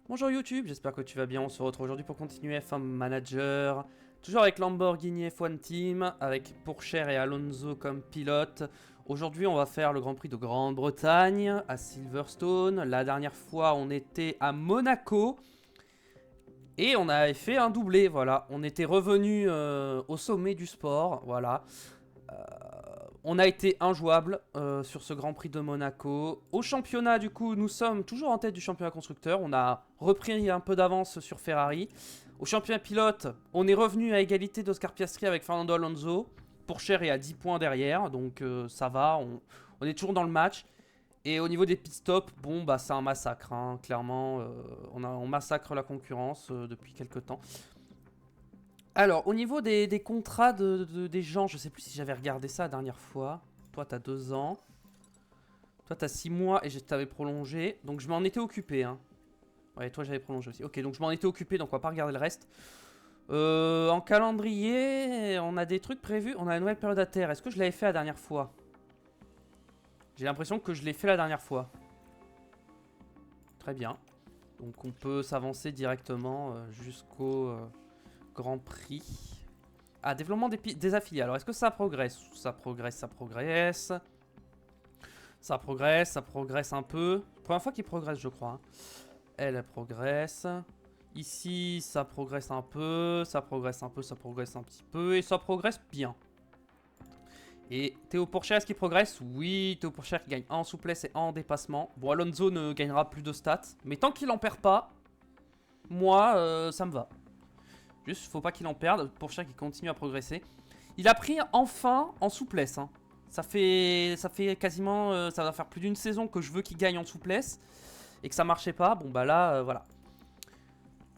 Bonjour YouTube, j'espère que tu vas bien. On se retrouve aujourd'hui pour continuer F1 Manager. Toujours avec Lamborghini F1 Team, avec Pourchaire et Alonso comme pilote. Aujourd'hui, on va faire le Grand Prix de Grande-Bretagne à Silverstone. La dernière fois, on était à Monaco. Et on avait fait un doublé, voilà. On était revenu au sommet du sport, voilà. On a été injouable sur ce Grand Prix de Monaco. Au championnat, du coup, nous sommes toujours en tête du championnat constructeur. On a repris un peu d'avance sur Ferrari. Au championnat pilote, on est revenu à égalité d'Oscar Piastri avec Fernando Alonso. Pourchaire est à 10 points derrière, donc ça va. On est toujours dans le match. Et au niveau des pit stops, bon, bah c'est un massacre, hein, clairement. On massacre la concurrence depuis quelques temps. Alors, au niveau des contrats des gens, je sais plus si j'avais regardé ça la dernière fois. Toi, t'as 2 ans. Toi, t'as 6 mois et je t'avais prolongé. Donc, je m'en étais occupé. Hein. Ouais, toi, j'avais prolongé aussi. Ok, donc je m'en étais occupé, donc on va pas regarder le reste. En calendrier, on a des trucs prévus. On a une nouvelle période à terre. Est-ce que je l'avais fait la dernière fois? J'ai l'impression que je l'ai fait la dernière fois. Très bien. Donc, on peut s'avancer directement jusqu'au Grand Prix. Ah, développement des affiliés. Alors, est-ce que ça progresse? Ça progresse, ça progresse. Ça progresse, ça progresse un peu. Première fois qu'il progresse, je crois. Hein. Elle progresse. Ici, ça progresse un peu. Ça progresse un peu, ça progresse un petit peu. Et ça progresse bien. Et Théo Pourchaire, est-ce qu'il progresse? Oui, Théo Pourchaire qui gagne en souplesse et en dépassement. Bon, Alonso ne gagnera plus de stats. Mais tant qu'il en perd pas, moi, ça me va. Juste, faut pas qu'il en perde. Pourchaire qui continue à progresser. Il a pris enfin en souplesse. Hein. Ça fait quasiment... ça va faire plus d'une saison que je veux qu'il gagne en souplesse. Et que ça marchait pas. Bon bah là, voilà.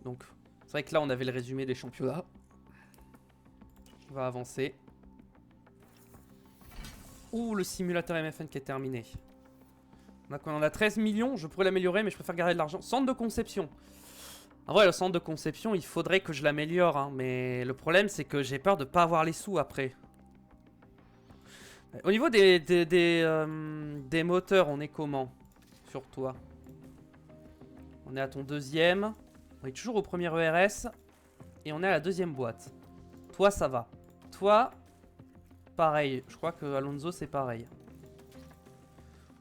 Donc, c'est vrai que là, on avait le résumé des championnats. On va avancer. Ouh, le simulateur MFN qui est terminé. On a 13 millions. Je pourrais l'améliorer, mais je préfère garder de l'argent. Centre de conception. En vrai, le centre de conception, il faudrait que je l'améliore. Hein, mais le problème, c'est que j'ai peur de pas avoir les sous après. Au niveau des moteurs, on est comment? Sur toi. On est à ton deuxième. On est toujours au premier ERS. Et on est à la deuxième boîte. Toi, ça va. Toi, pareil. Je crois que Alonso, c'est pareil.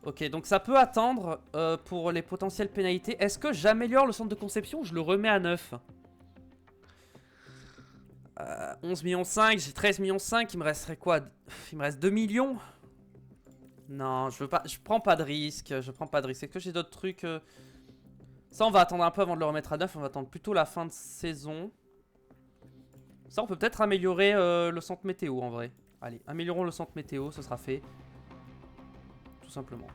Ok, donc ça peut attendre pour les potentielles pénalités. Est-ce que j'améliore le centre de conception ou je le remets à 9? 11 millions 5, j'ai 13 millions 5, il me resterait quoi? Il me reste 2 millions. Non, je veux pas, je prends pas de risque, je prends pas de risque. Est-ce que j'ai d'autres trucs Ça, on va attendre un peu avant de le remettre à 9, on va attendre plutôt la fin de saison. Ça, on peut peut-être améliorer le centre météo en vrai. Allez, améliorons le centre météo, ce sera fait. Tout simplement.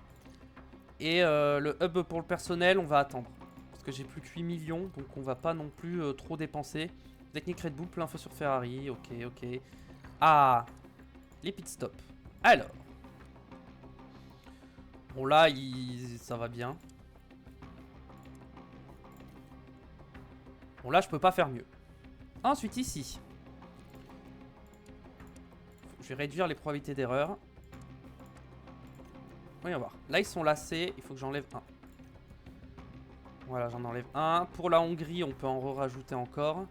Et le hub pour le personnel, on va attendre. Parce que j'ai plus que 8 millions, donc on va pas non plus trop dépenser. Technique Red Bull, plein feu sur Ferrari, ok, ok. Ah, les pit stops. Alors. Bon là, ça va bien. Bon là, je peux pas faire mieux. Ensuite, ici. Je vais réduire les probabilités d'erreur. Voyons voir. Là, ils sont lassés. Il faut que j'enlève un. Voilà, j'en enlève un. Pour la Hongrie, on peut en rajouter encore.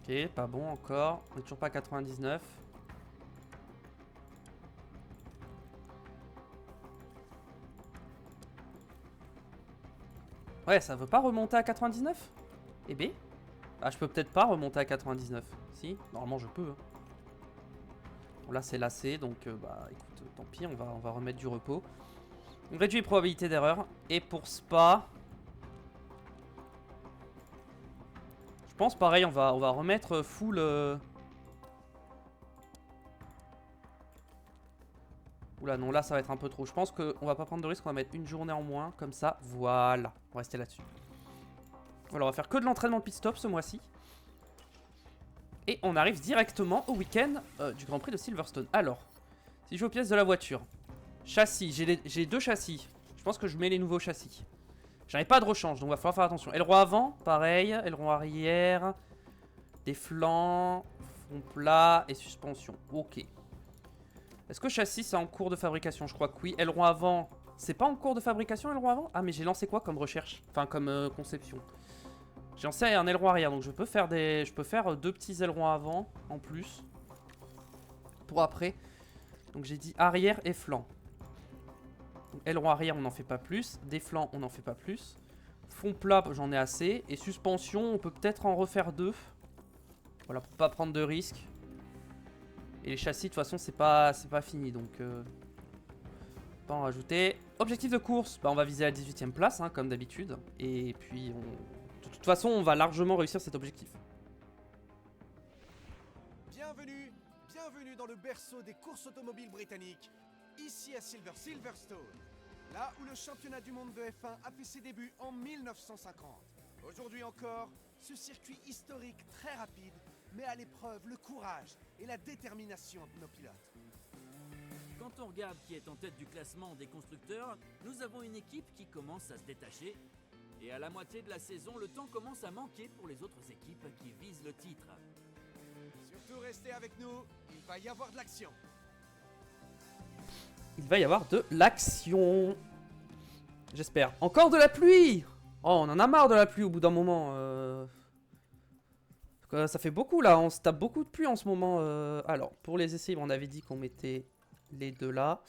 Ok, pas bon encore. On est toujours pas à 99. Ouais, ça veut pas remonter à 99? Eh B. Ah, je peux peut-être pas remonter à 99. Si, normalement je peux. Hein. Bon, là c'est lassé, donc bah écoute, tant pis, on va remettre du repos. On réduit les probabilités d'erreur. Et pour Spa... Je pense pareil, on va remettre full... Oula non, là ça va être un peu trop. Je pense qu'on va pas prendre de risque, on va mettre une journée en moins, comme ça, voilà. On va rester là-dessus. Voilà, on va faire que de l'entraînement pit stop ce mois-ci. Et on arrive directement au week-end du Grand Prix de Silverstone. Alors, si je vais aux pièces de la voiture. Châssis, j'ai 2 châssis. Je pense que je mets les nouveaux châssis. J'en ai pas de rechange, donc il va falloir faire attention. Aileron avant, pareil. Aileron arrière. Des flancs. Front plat et suspension. Ok. Est-ce que châssis c'est en cours de fabrication? Je crois que oui. Aileron avant, c'est pas en cours de fabrication aileron avant? Ah mais j'ai lancé quoi comme recherche? Enfin comme conception. J'ai lancé un aileron arrière donc je peux faire deux petits ailerons avant en plus. Pour après. Donc j'ai dit arrière et flanc. Donc, aileron arrière on n'en fait pas plus. Des flancs on n'en fait pas plus. Fond plat j'en ai assez. Et suspension on peut peut-être en refaire 2. Voilà pour pas prendre de risques. Et les châssis de toute façon c'est pas fini donc pas en rajouter. Objectif de course, bah, on va viser la 18ème place hein, comme d'habitude. Et puis de toute façon on va largement réussir cet objectif. Bienvenue, bienvenue dans le berceau des courses automobiles britanniques, ici à Silverstone, là où le championnat du monde de F1 a fait ses débuts en 1950. Aujourd'hui encore, ce circuit historique très rapide met à l'épreuve le courage et la détermination de nos pilotes. Quand on regarde qui est en tête du classement des constructeurs, nous avons une équipe qui commence à se détacher. Et à la moitié de la saison, le temps commence à manquer pour les autres équipes qui visent le titre. Surtout restez avec nous, il va y avoir de l'action. Il va y avoir de l'action. J'espère. Encore de la pluie. Oh on en a marre de la pluie au bout d'un moment. Ça fait beaucoup là, on se tape beaucoup de pluie en ce moment. Alors pour les essais libres on avait dit qu'on mettait les deux là.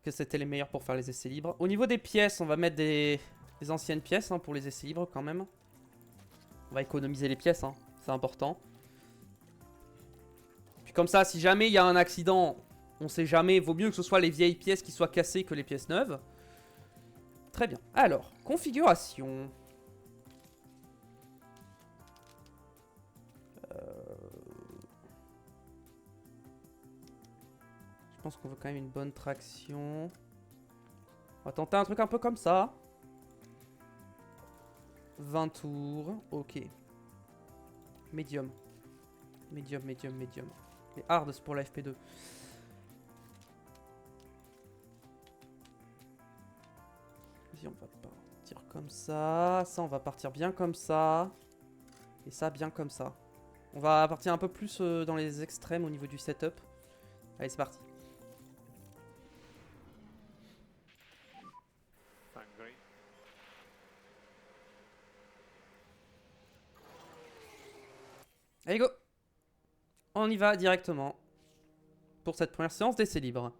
Que c'était les meilleurs pour faire les essais libres. Au niveau des pièces on va mettre des anciennes pièces hein, pour les essais libres quand même. On va économiser les pièces, hein, c'est important. Puis comme ça si jamais il y a un accident, on sait jamais, vaut mieux que ce soit les vieilles pièces qui soient cassées que les pièces neuves. Très bien. Alors, configuration. Je pense qu'on veut quand même une bonne traction. On va tenter un truc un peu comme ça. 20 tours. Ok. Medium. Medium, medium, medium. Les hards c'est pour la FP2. Vas-y, on va partir comme ça. Ça, on va partir bien comme ça. Et ça, bien comme ça. On va partir un peu plus dans les extrêmes au niveau du setup. Allez, c'est parti. Allez, go! On y va directement. Pour cette première séance d'essai libre.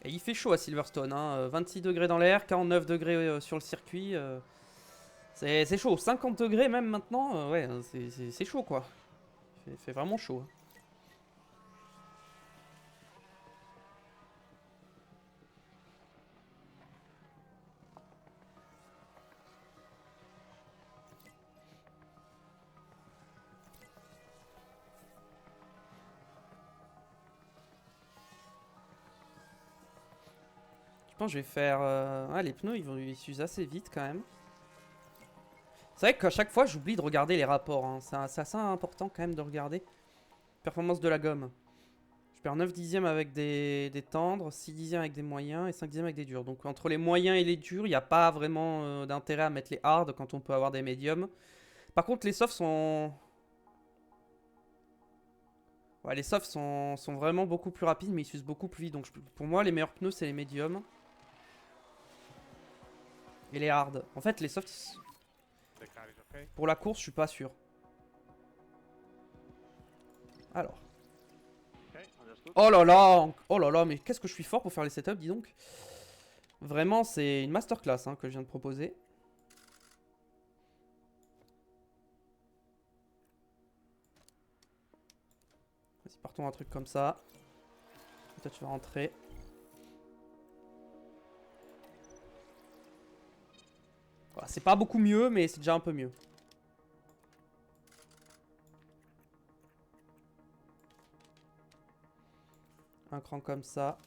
Et il fait chaud à Silverstone, hein. 26 degrés dans l'air, 49 degrés sur le circuit. C'est chaud, 50 degrés même maintenant, ouais, c'est chaud quoi. Il fait vraiment chaud. Je pense que je vais faire... Ah, les pneus ils s'usent assez vite quand même. C'est vrai qu'à chaque fois j'oublie de regarder les rapports, hein. C'est assez important quand même de regarder. Performance de la gomme. Je perds 9 dixièmes avec des tendres, 6 dixièmes avec des moyens et 5 dixièmes avec des durs. Donc entre les moyens et les durs, il n'y a pas vraiment d'intérêt à mettre les hard quand on peut avoir des médiums. Par contre les softs sont... Ouais, les softs sont vraiment beaucoup plus rapides mais ils s'usent beaucoup plus vite. Donc pour moi les meilleurs pneus c'est les médiums. Et les hard. En fait les softs... Pour la course je suis pas sûr. Alors... Oh là là, mais qu'est-ce que je suis fort pour faire les setups, dis donc. Vraiment, c'est une masterclass hein, que je viens de proposer. Vas-y, partons un truc comme ça. Et toi, tu vas rentrer. Voilà, c'est pas beaucoup mieux, mais c'est déjà un peu mieux. Un cran comme ça.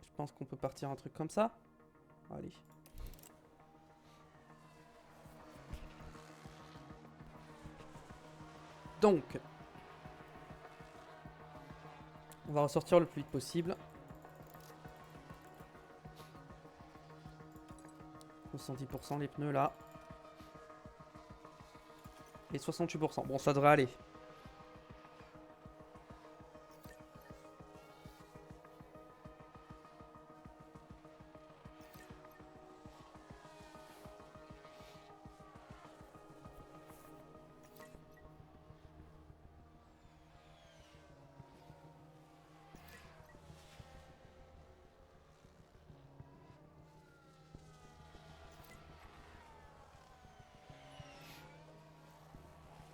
Je pense qu'on peut partir un truc comme ça. Allez. Donc. On va ressortir le plus vite possible. 70% les pneus là. Et 68%. Bon, ça devrait aller.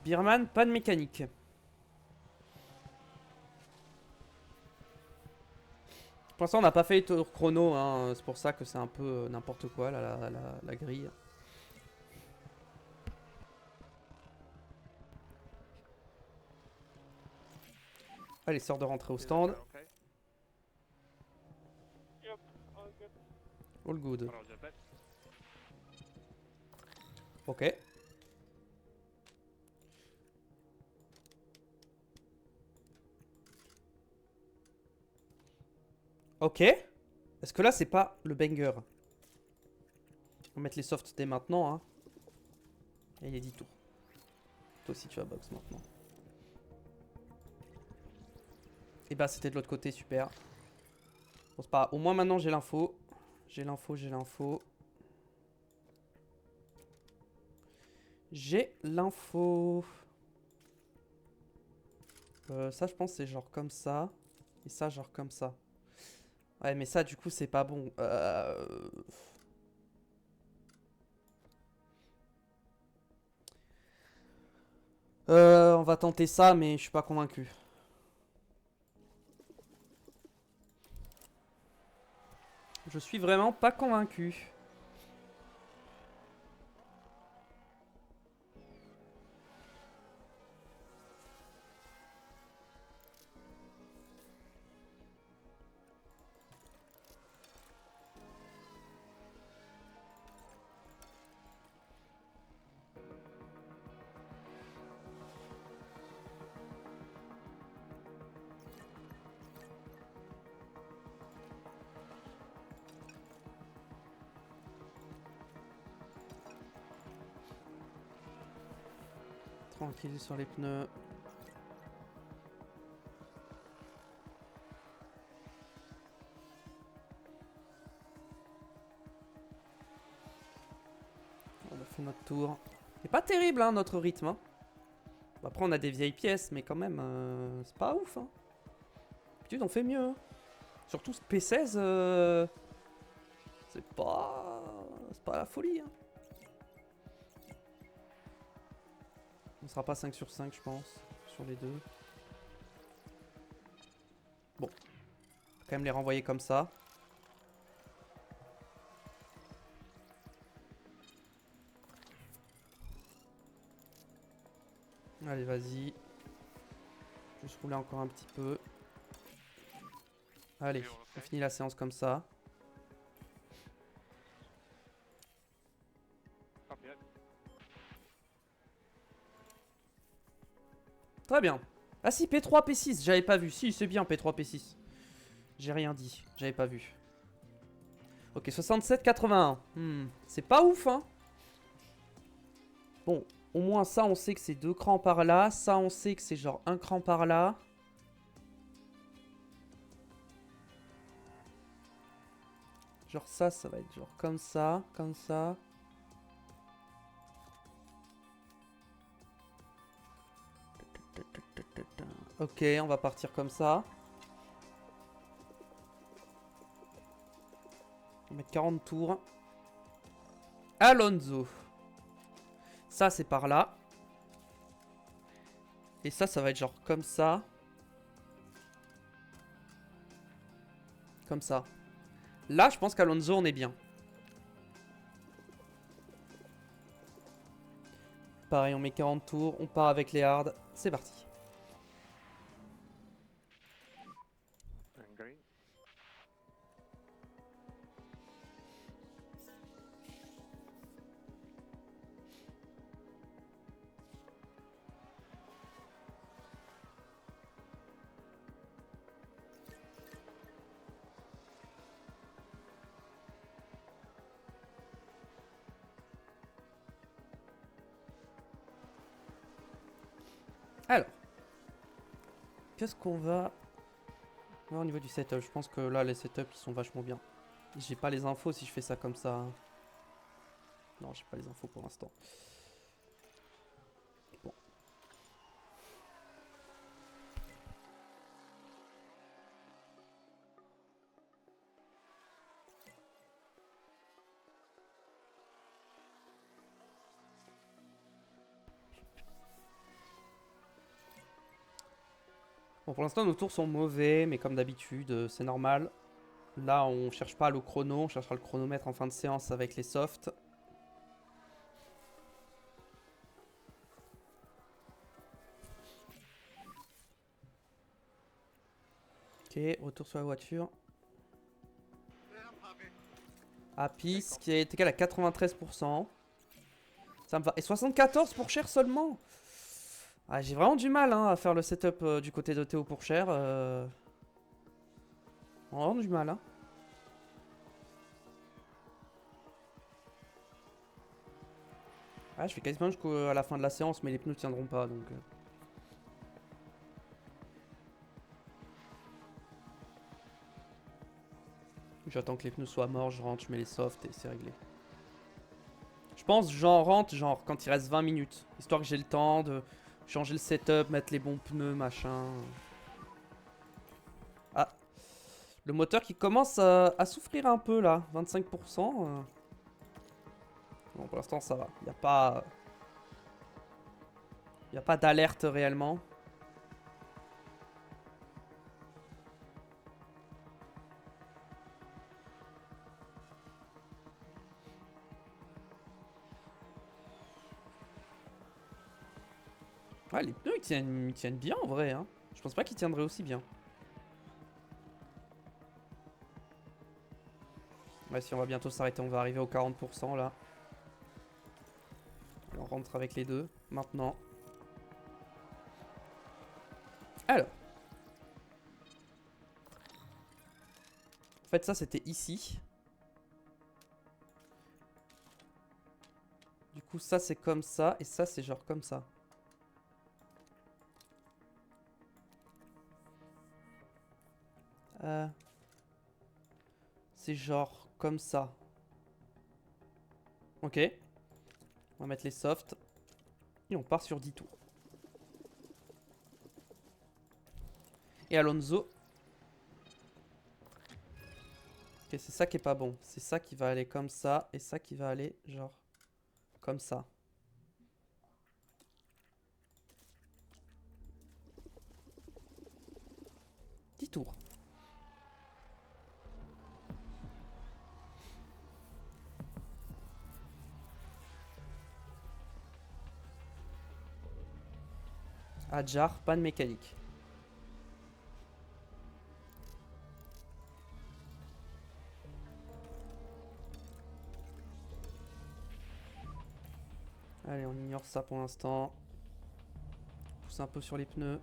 Birman, pas de mécanique. Pour l'instant, on n'a pas fait les tours chrono, hein. C'est pour ça que c'est un peu n'importe quoi, là, la grille. Allez, sort de rentrer au stand. All good. Ok. Ok. Est-ce que là, c'est pas le banger? On va mettre les softs dès maintenant, hein. Et il est 10 tours. Toi aussi, tu vas box maintenant. Et bah, c'était de l'autre côté, super. Bon, c'est pas grave. Au moins, maintenant, j'ai l'info. J'ai l'info. J'ai l'info. Ça, je pense, c'est genre comme ça. Et ça, genre comme ça. Ouais, mais ça, du coup, c'est pas bon. On va tenter ça, mais je suis pas convaincu. Je suis vraiment pas convaincu. Tranquille sur les pneus. On a fait notre tour. C'est pas terrible, hein, notre rythme. Hein. Bon, après, on a des vieilles pièces, mais quand même, c'est pas ouf. Hein. D'habitude, on fait mieux. Hein. Surtout ce P16, c'est pas la folie. Hein. On sera pas 5 sur 5, je pense, sur les deux. Bon. On va quand même les renvoyer comme ça. Allez, vas-y. Juste rouler encore un petit peu. Allez, on finit la séance comme ça. Très bien. Ah si, P3, P6, j'avais pas vu. Si, c'est bien P3, P6. J'ai rien dit, j'avais pas vu. Ok, 67, 81. C'est pas ouf, hein. Bon, au moins ça, on sait que c'est 2 crans par là. Ça, on sait que c'est genre 1 cran par là. Genre ça, ça va être genre comme ça, comme ça. Ok, on va partir comme ça. On va mettre 40 tours. Alonso. Ça, c'est par là. Et ça va être genre comme ça. Comme ça. Là, je pense qu'Alonso, on est bien. Pareil, on met 40 tours. On part avec les hards. C'est parti. Alors, qu'est-ce qu'on va voir au niveau du setup? Je pense que là, les setups, ils sont vachement bien. J'ai pas les infos si je fais ça comme ça. Non, j'ai pas les infos pour l'instant. Bon. Bon, pour l'instant, nos tours sont mauvais, mais comme d'habitude, c'est normal. Là, on cherche pas le chrono, on cherchera le chronomètre en fin de séance avec les softs. Ok, retour sur la voiture. Happy, ce qui est égal à 93%. Ça me va. Et 74 pour cher seulement. Ah, j'ai vraiment du mal hein, à faire le setup du côté de Théo pour cher. Vraiment du mal. Hein. Ah, je fais quasiment jusqu'à la fin de la séance, mais les pneus tiendront pas donc. J'attends que les pneus soient morts, je rentre, je mets les softs et c'est réglé. Je pense j'en rentre genre quand il reste 20 minutes. Histoire que j'ai le temps de changer le setup, mettre les bons pneus, machin. Ah. Le moteur qui commence à souffrir un peu là. 25%. Bon pour l'instant ça va. Il n'y a pas... Il n'y a pas d'alerte réellement. Ouais, les pneus ils tiennent bien en vrai. Hein. Je pense pas qu'ils tiendraient aussi bien. Ouais, si on va bientôt s'arrêter, on va arriver aux 40% là. Et on rentre avec les deux maintenant. Alors. En fait, ça c'était ici. Du coup, ça c'est comme ça. Et ça c'est genre comme ça. C'est genre comme ça. Ok. On va mettre les softs. Et on part sur 10 tours. Et Alonso. Ok, c'est ça qui est pas bon. C'est ça qui va aller comme ça. Et ça qui va aller genre comme ça. Dix tours. Adjar, panne mécanique. Allez, on ignore ça pour l'instant. Pousse un peu sur les pneus.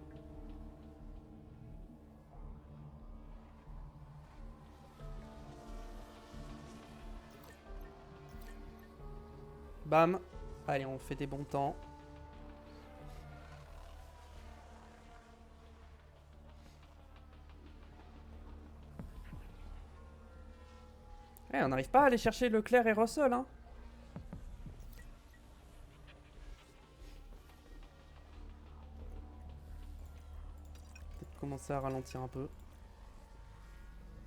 Bam. Allez, on fait des bons temps. On n'arrive pas à aller chercher Leclerc et Russell, hein. Peut-être commencer à ralentir un peu.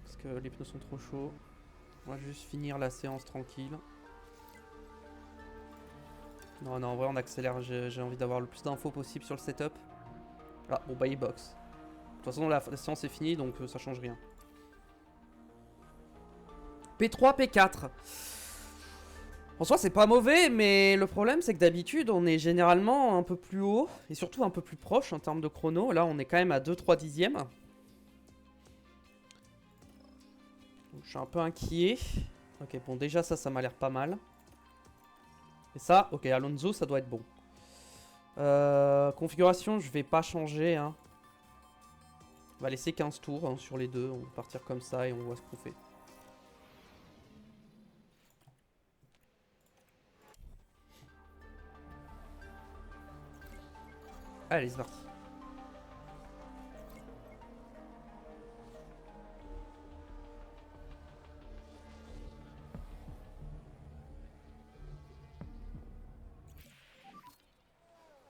Parce que les pneus sont trop chauds. On va juste finir la séance tranquille. Non, non, en vrai, on accélère. J'ai envie d'avoir le plus d'infos possible sur le setup. Ah, bon, bah, il box. De toute façon, la séance est finie, donc ça change rien. P3, P4. En soi, c'est pas mauvais, mais le problème, c'est que d'habitude, on est généralement un peu plus haut, et surtout un peu plus proche en termes de chrono. Là, on est quand même à 2-3 dixièmes. Donc, je suis un peu inquiet. Ok, bon, déjà, ça m'a l'air pas mal. Et ça, ok, Alonso, ça doit être bon. Configuration, je vais pas changer. Hein. On va laisser 15 tours hein, sur les deux. On va partir comme ça et on va se prouver. Allez, c'est parti.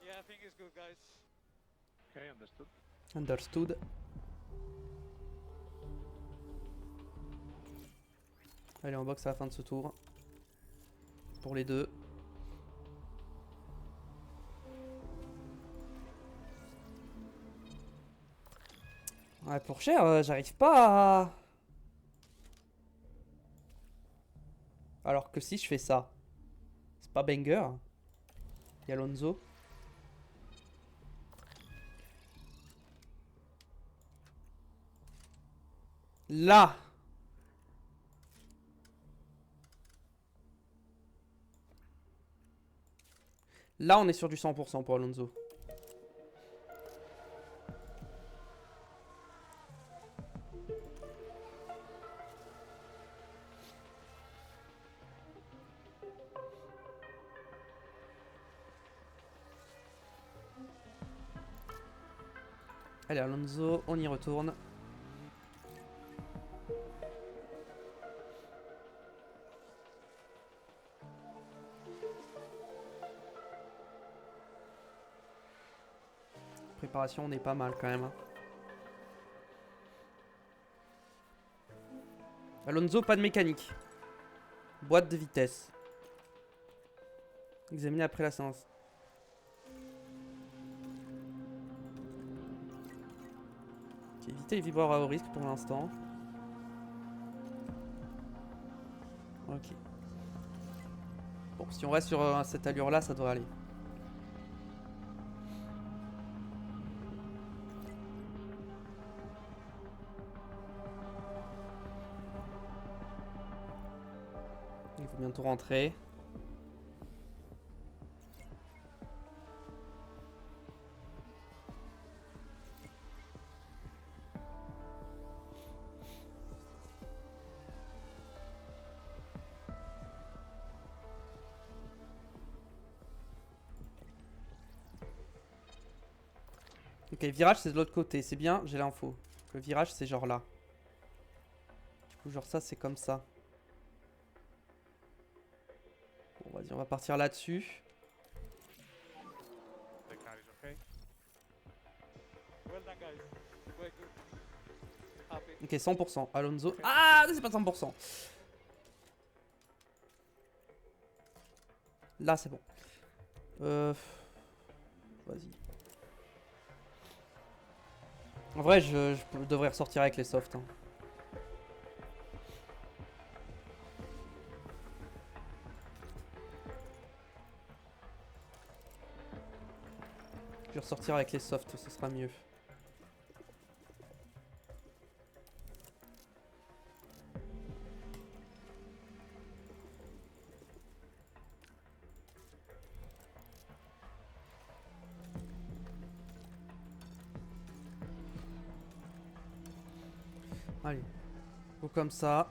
Yeah, I think it's good, guys. Okay, understood. Understood. Allez, on boxe à la fin de ce tour. Pour les deux. Ouais, pour cher, j'arrive pas à... Alors que si je fais ça, c'est pas banger. Il y a Alonso. Là. Là, on est sur du 100% pour Alonso. Allez, Alonso, on y retourne. Préparation, on est pas mal quand même. Hein. Alonso, pas de mécanique. Boîte de vitesse. Examiner après la séance. Ok, éviter les vibreurs à haut risque pour l'instant. Ok. Bon, si on reste sur cette allure là, ça devrait aller. Il faut bientôt rentrer. Ok, virage c'est de l'autre côté, c'est bien, j'ai l'info. Le virage c'est genre là. Du coup, genre ça c'est comme ça. Bon, vas-y, on va partir là-dessus. The car is okay. Well done, guys. Very good. Happy. Ok, 100%. Alonso. Ah, c'est pas 100%. Là, c'est bon. Vas-y. En vrai, je devrais ressortir avec les softs. Hein. Je vais ressortir avec les softs, ce sera mieux. Allez, go comme ça.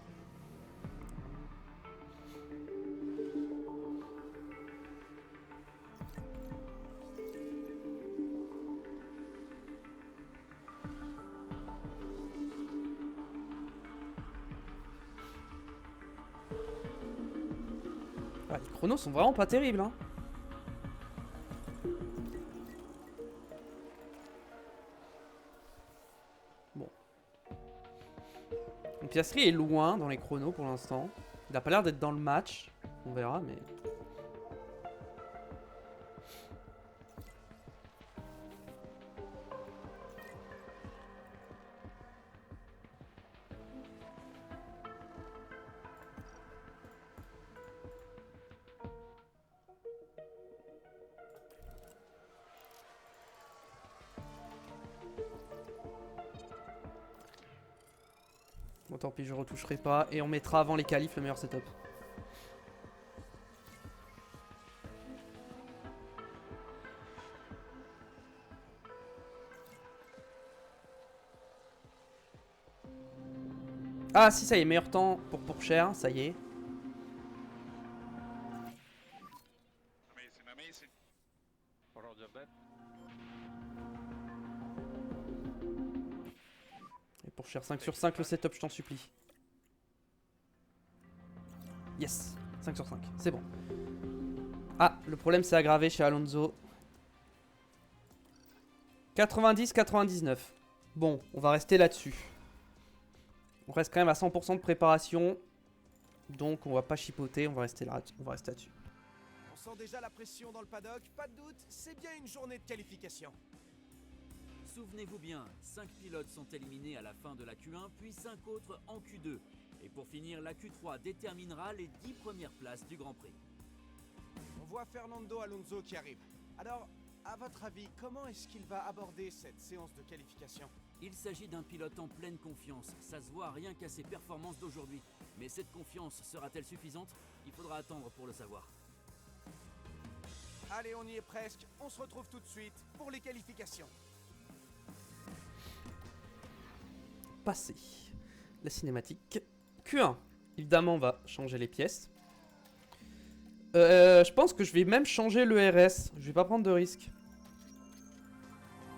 Ah, les chronos sont vraiment pas terribles, hein. Bon. Donc Piastri est loin dans les chronos pour l'instant. Il a pas l'air d'être dans le match. On verra, mais... Bon, tant pis, je retoucherai pas. Et on mettra avant les qualifs le meilleur setup. Ah si, ça y est, meilleur temps pour cher, ça y est. Amazing, amazing. Roger that. pour cher 5 sur 5 le setup, je t'en supplie. Yes, 5 sur 5, c'est bon. Ah, le problème s'est aggravé chez Alonso. 90-99. Bon, on va rester là-dessus. On reste quand même à 100% de préparation. Donc on va pas chipoter, on va rester là-dessus. On sent déjà la pression dans le paddock, pas de doute, c'est bien une journée de qualification. Souvenez-vous bien, 5 pilotes sont éliminés à la fin de la Q1, puis 5 autres en Q2. Et pour finir, la Q3 déterminera les 10 premières places du Grand Prix. On voit Fernando Alonso qui arrive. Alors, à votre avis, comment est-ce qu'il va aborder cette séance de qualification? Il s'agit d'un pilote en pleine confiance, ça se voit rien qu'à ses performances d'aujourd'hui. Mais cette confiance sera-t-elle suffisante? Il faudra attendre pour le savoir. Allez, on y est presque, on se retrouve tout de suite pour les qualifications. Passé. La cinématique. Q1. Évidemment, on va changer les pièces. Je pense que je vais même changer le RS. Je vais pas prendre de risque.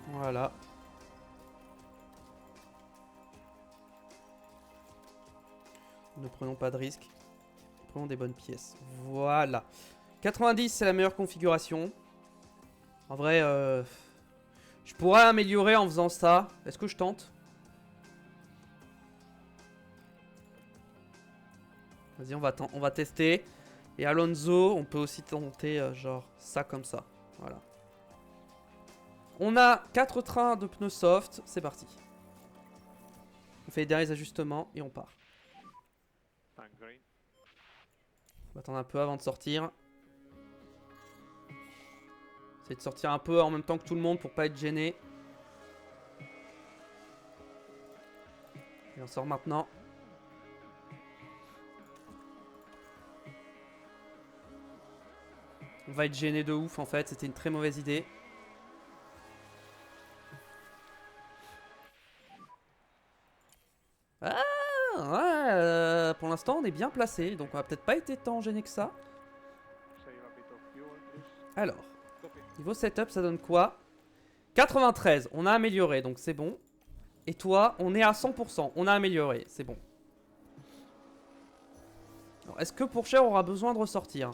Voilà. Ne prenons pas de risque. Prenons des bonnes pièces. Voilà. 90, c'est la meilleure configuration. En vrai, je pourrais améliorer en faisant ça. Est-ce que je tente? Vas-y, on va tester. Et Alonso, on peut aussi tenter genre ça comme ça. Voilà. On a 4 trains de pneus soft. C'est parti. On fait les derniers ajustements et on part. Tank green. On va attendre un peu avant de sortir. Essayer de sortir un peu en même temps que tout le monde pour pas être gêné. Et on sort maintenant. On va être gêné de ouf en fait, c'était une très mauvaise idée. Ah ouais, pour l'instant on est bien placé, donc on va peut-être pas été tant gêné que ça. Save a bit of fuel, please. Alors, Copy. niveau setup ça donne quoi? 93, on a amélioré, donc c'est bon. Et toi, on est à 100%, on a amélioré, c'est bon. Est-ce que Pourchaire aura besoin de ressortir?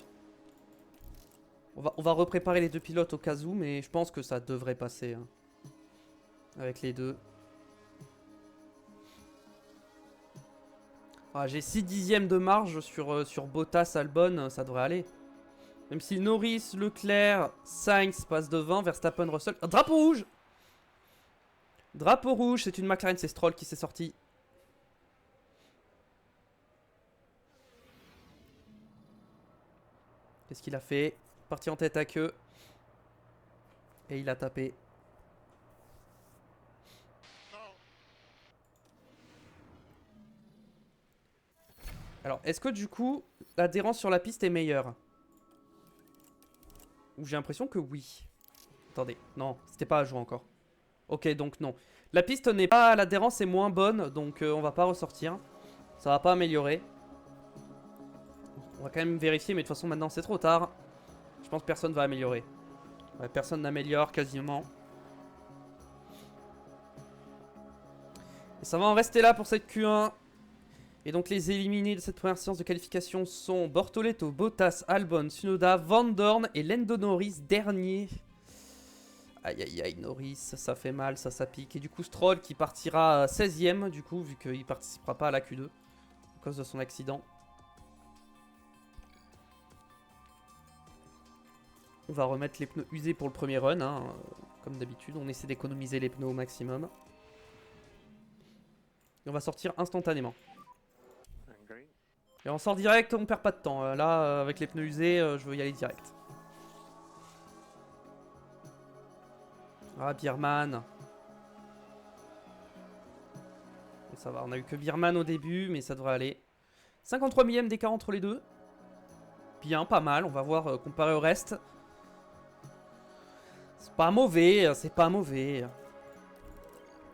On va repréparer les deux pilotes au cas où, mais je pense que ça devrait passer. Hein, avec les deux. Ah, j'ai 6 dixièmes de marge sur Bottas, Albon, ça devrait aller. Même si Norris, Leclerc, Sainz passent devant, Verstappen, Russell... Ah, drapeau rouge! Drapeau rouge, c'est une McLaren, c'est Stroll qui s'est sorti. Qu'est-ce qu'il a fait? Parti en tête à queue. Et il a tapé. Alors, est-ce que du coup, l'adhérence sur la piste est meilleure? Ou j'ai l'impression que oui. Attendez, non, c'était pas à jour encore. Ok, donc non. La piste n'est pas... L'adhérence est moins bonne, donc on va pas ressortir. Ça va pas améliorer. On va quand même vérifier, mais de toute façon maintenant c'est trop tard. Je pense que personne va améliorer. Ouais, personne n'améliore quasiment. Et ça va en rester là pour cette Q1. Et donc les éliminés de cette première séance de qualification sont Bortoleto, Bottas, Albon, Tsunoda, Van Dorn et Lando Norris dernier. Aïe aïe aïe, Norris, ça fait mal, ça pique. Et du coup Stroll qui partira 16ème du coup, vu qu'il participera pas à la Q2 à cause de son accident. On va remettre les pneus usés pour le premier run, hein, comme d'habitude. On essaie d'économiser les pneus au maximum. Et on va sortir instantanément. And green. Et on sort direct, on perd pas de temps. Là, avec les pneus usés, je veux y aller direct. Ah, Birman. Bon, ça va, on a eu que Birman au début, mais ça devrait aller. 53 millième d'écart entre les deux. Bien, pas mal. On va voir comparé au reste. C'est pas mauvais, c'est pas mauvais.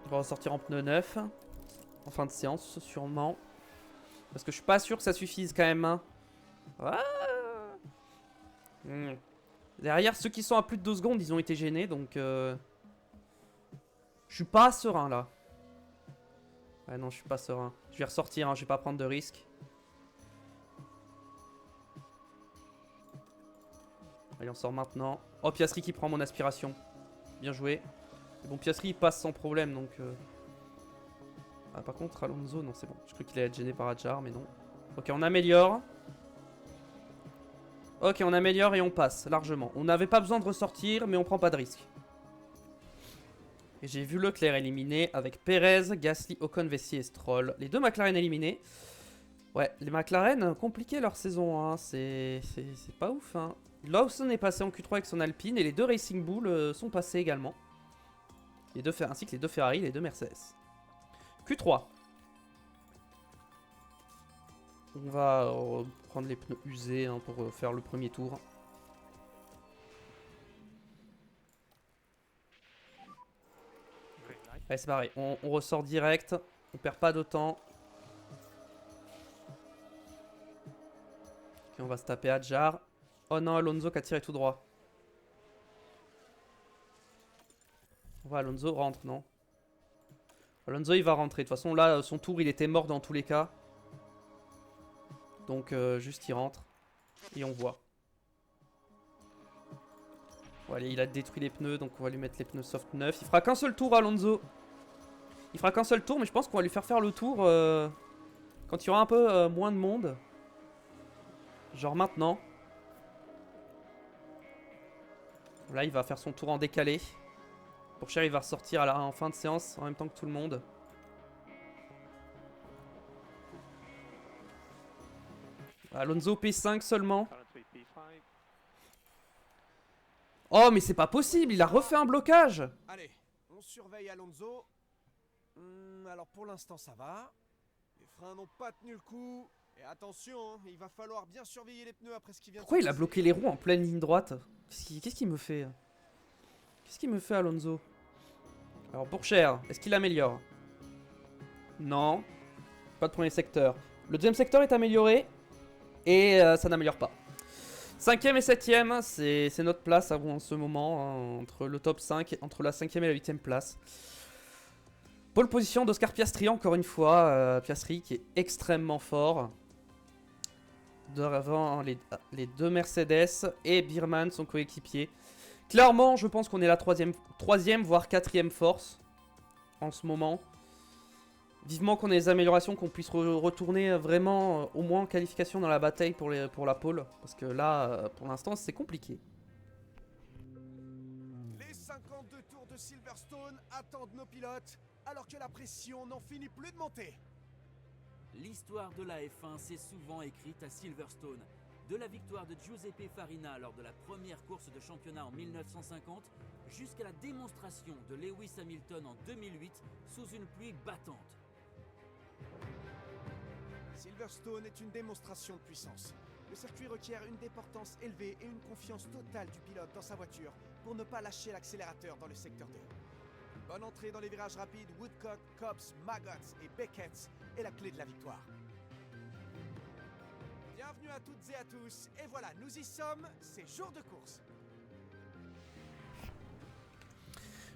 On va ressortir en pneu neuf. En fin de séance, sûrement. Parce que je suis pas sûr que ça suffise quand même. Hein. Ah Derrière, ceux qui sont à plus de 2 secondes, ils ont été gênés. Donc, je suis pas serein là. Ouais, non, je suis pas serein. Je vais ressortir, hein, je vais pas prendre de risques. Allez, on sort maintenant. Oh, Piastri qui prend mon aspiration. Bien joué. Mais bon, Piastri il passe sans problème donc. Ah, par contre, Alonso, non, c'est bon. Je crois qu'il allait être gêné par Hadjar, mais non. Ok, on améliore. Ok, on améliore et on passe largement. On n'avait pas besoin de ressortir, mais on prend pas de risque. Et j'ai vu Leclerc éliminé avec Perez, Gasly, Ocon, Vessi et Stroll. Les deux McLaren éliminés. Ouais, les McLaren, compliqué leur saison, hein. C'est pas ouf, hein. Lawson est passé en Q3 avec son Alpine et les deux Racing Bull sont passés également. Ainsi que les deux Ferrari et les deux Mercedes. Q3. On va prendre les pneus usés hein, pour faire le premier tour. Green light. Allez, c'est pareil, on ressort direct, on perd pas de temps. Ok, on va se taper Hadjar. Oh non, Alonso qui a tiré tout droit. Ouais, Alonso rentre, non? Alonso il va rentrer. De toute façon, là, son tour il était mort dans tous les cas. Donc, juste il rentre. Et on voit. Bon, allez, il a détruit les pneus, donc on va lui mettre les pneus soft neufs. Il fera qu'un seul tour, Alonso. Il fera qu'un seul tour, mais je pense qu'on va lui faire le tour quand il y aura un peu moins de monde. Genre maintenant. Là, il va faire son tour en décalé. Pourchaire, il va ressortir en fin de séance en même temps que tout le monde. Alonso P5 seulement. Currently P5. Oh, mais c'est pas possible, il a refait un blocage. Allez, on surveille Alonso. Alors pour l'instant ça va. Les freins n'ont pas tenu le coup. Et attention, hein, il va falloir bien surveiller les pneus après ce qui vient Pourquoi de il a se bloqué les roues en pleine ligne droite? Qu'est-ce qu'il me fait? Qu'est-ce qu'il me fait, Alonso? Alors, Pourchaire, est-ce qu'il améliore? Non. Pas de premier secteur. Le deuxième secteur est amélioré. Et ça n'améliore pas. 5ème et 7ème, c'est notre place en ce moment. Hein, entre le top 5, entre la 5ème et la 8ème place. Pole position d'Oscar Piastri, encore une fois. Piastri qui est extrêmement fort. Devant les deux Mercedes et Birman, son coéquipier. Clairement, je pense qu'on est la troisième voire 4ème force en ce moment. Vivement qu'on ait des améliorations, qu'on puisse retourner vraiment au moins en qualification dans la bataille pour la pole. Parce que là, pour l'instant, c'est compliqué. Les 52 tours de Silverstone attendent nos pilotes, alors que la pression n'en finit plus de monter. L'histoire de la F1 s'est souvent écrite à Silverstone. De la victoire de Giuseppe Farina lors de la première course de championnat en 1950, jusqu'à la démonstration de Lewis Hamilton en 2008 sous une pluie battante. Silverstone est une démonstration de puissance. Le circuit requiert une déportance élevée et une confiance totale du pilote dans sa voiture pour ne pas lâcher l'accélérateur dans le secteur 2. Une bonne entrée dans les virages rapides, Woodcock, Cobbs, Maggots et Beckett est la clé de la victoire. Bienvenue à toutes et à tous, et voilà, nous y sommes, c'est jour de course.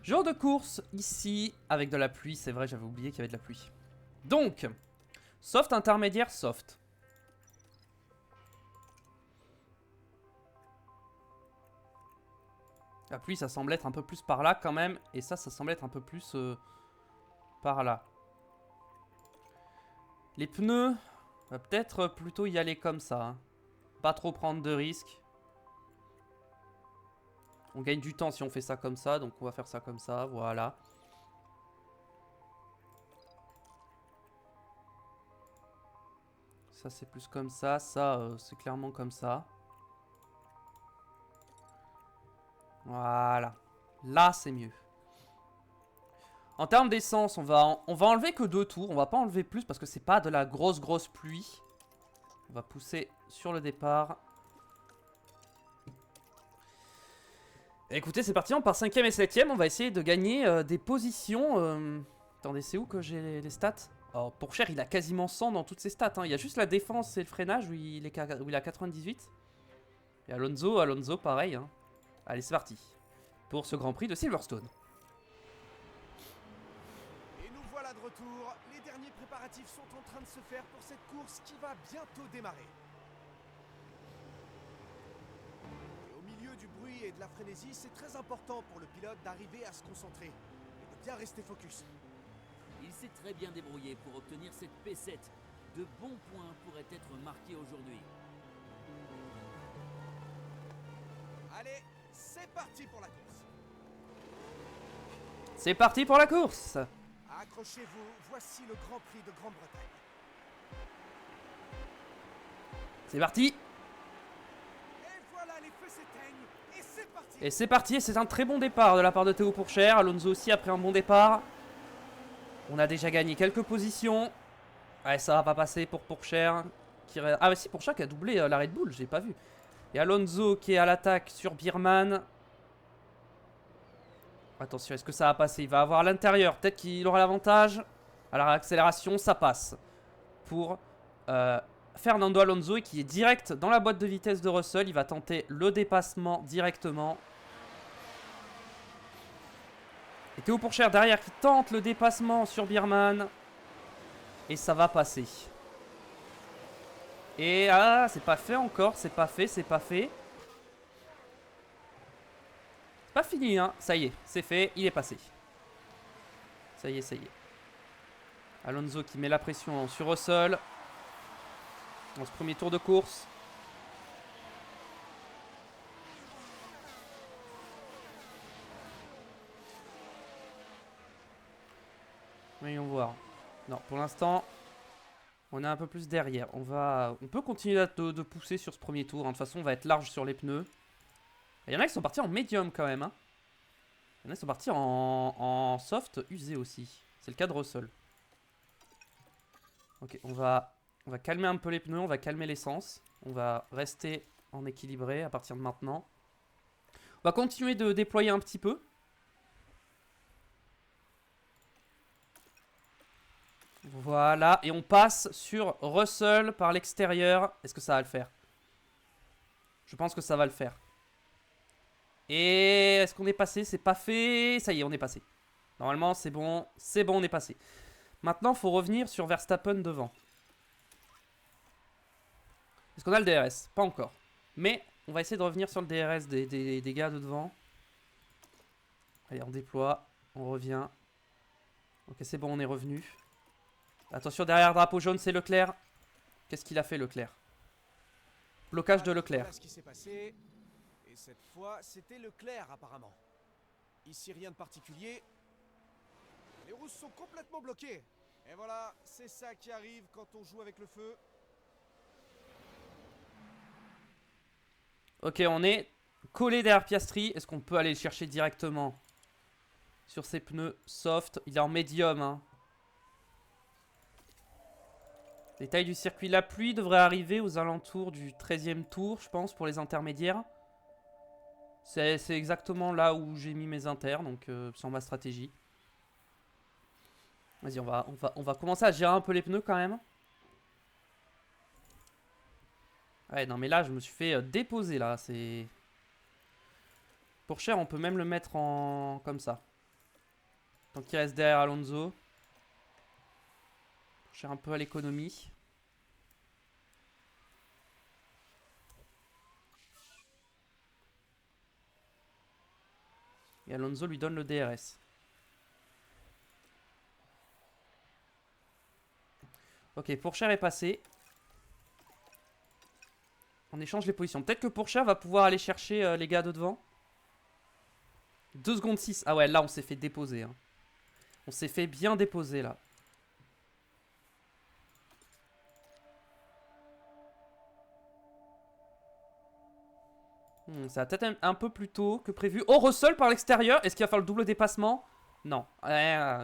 Jour de course, ici, avec de la pluie. C'est vrai, j'avais oublié qu'il y avait de la pluie. Donc, soft, intermédiaire, soft. La pluie, ça semble être un peu plus par là quand même. Et ça semble être un peu plus par là. Les pneus, on va peut-être plutôt y aller comme ça. Hein. Pas trop prendre de risques. On gagne du temps si on fait ça comme ça. Donc on va faire ça comme ça, voilà. Ça c'est plus comme ça. Ça c'est clairement comme ça. Voilà. Là, c'est mieux. En termes d'essence, on va enlever que 2 tours. On va pas enlever plus parce que c'est pas de la grosse pluie. On va pousser sur le départ. Écoutez, c'est parti. On part 5ème et 7ème. On va essayer de gagner des positions. Attendez, c'est où que j'ai les stats? Alors, Pourchaire, il a quasiment 100 dans toutes ses stats. Hein. Il y a juste la défense et le freinage où il a 98. Et Alonso pareil. Hein. Allez, c'est parti pour ce Grand Prix de Silverstone. Et nous voilà de retour. Les derniers préparatifs sont en train de se faire pour cette course qui va bientôt démarrer. Et au milieu du bruit et de la frénésie, c'est très important pour le pilote d'arriver à se concentrer et de bien rester focus. Il s'est très bien débrouillé pour obtenir cette P7. De bons points pourraient être marqués aujourd'hui. Allez, c'est parti pour la course. C'est parti pour la course. Accrochez-vous, voici le Grand Prix de Grande-Bretagne. C'est parti. Et voilà, les feux s'éteignent, et c'est parti. Et c'est parti, c'est un très bon départ de la part de Théo Pourchaire. Alonso aussi après un bon départ. On a déjà gagné quelques positions. Ouais, ça va pas passer pour Pourchaire. Ah bah si, Pourchaire qui a doublé la Red Bull, j'ai pas vu. Et Alonso qui est à l'attaque sur Birman. Attention, est-ce que ça va passer? Il va avoir l'intérieur, peut-être qu'il aura l'avantage. Alors accélération, ça passe. Pour Fernando Alonso, et qui est direct dans la boîte de vitesse de Russell. Il va tenter le dépassement directement. Et Théo Pourchaire derrière qui tente le dépassement sur Birman. Et ça va passer. Et ah, c'est pas fait encore, c'est pas fait, c'est pas fait. C'est pas fini, hein. Ça y est, c'est fait, il est passé. Ça y est, ça y est. Alonso qui met la pression sur Russell. Dans ce premier tour de course. Voyons voir. Non, pour l'instant, on est un peu plus derrière. On peut continuer de pousser sur ce premier tour. Hein. De toute façon, on va être large sur les pneus. Il y en a qui sont partis en médium quand même. Hein. Il y en a qui sont partis en soft usé aussi. C'est le cas de Russell. Ok, on va calmer un peu les pneus. On va calmer l'essence. On va rester en équilibré à partir de maintenant. On va continuer de déployer un petit peu. Voilà, et on passe sur Russell par l'extérieur. Est-ce que ça va le faire? Je pense que ça va le faire. Et est-ce qu'on est passé? C'est pas fait. Ça y est, on est passé. Normalement, c'est bon, on est passé. Maintenant, il faut revenir sur Verstappen devant. Est-ce qu'on a le DRS? Pas encore. Mais on va essayer de revenir sur le DRS des gars de devant. Allez, on déploie, on revient. Ok, c'est bon, on est revenu. Attention, derrière drapeau jaune, c'est Leclerc. Qu'est-ce qu'il a fait, Leclerc? Blocage de Leclerc. Voilà ce qui s'est passé. Et cette fois, c'était Leclerc apparemment. Ici, rien de particulier. Les roues sont complètement bloquées. Et voilà, c'est ça qui arrive quand on joue avec le feu. Ok, on est collé derrière Piastri. Est-ce qu'on peut aller le chercher directement sur ses pneus soft? Il est en médium, hein. Détail du circuit. La pluie devrait arriver aux alentours du 13e tour, je pense, pour les intermédiaires. C'est exactement là où j'ai mis mes inters, donc sans ma stratégie. Vas-y, on va commencer à gérer un peu les pneus quand même. Ouais, non mais là, je me suis fait déposer là. C'est Pourchaire, on peut même le mettre en comme ça. Tant qu'il reste derrière Alonso. Pourchaire un peu à l'économie. Et Alonso lui donne le DRS. Ok, Pourchaire est passé. On échange les positions. Peut-être que Pourchaire va pouvoir aller chercher les gars de devant. 2 secondes 6. Ah ouais, là on s'est fait déposer. Hein. On s'est fait bien déposer là. Ça va peut-être un peu plus tôt que prévu. Oh, Russell par l'extérieur. Est-ce qu'il va faire le double dépassement? Non.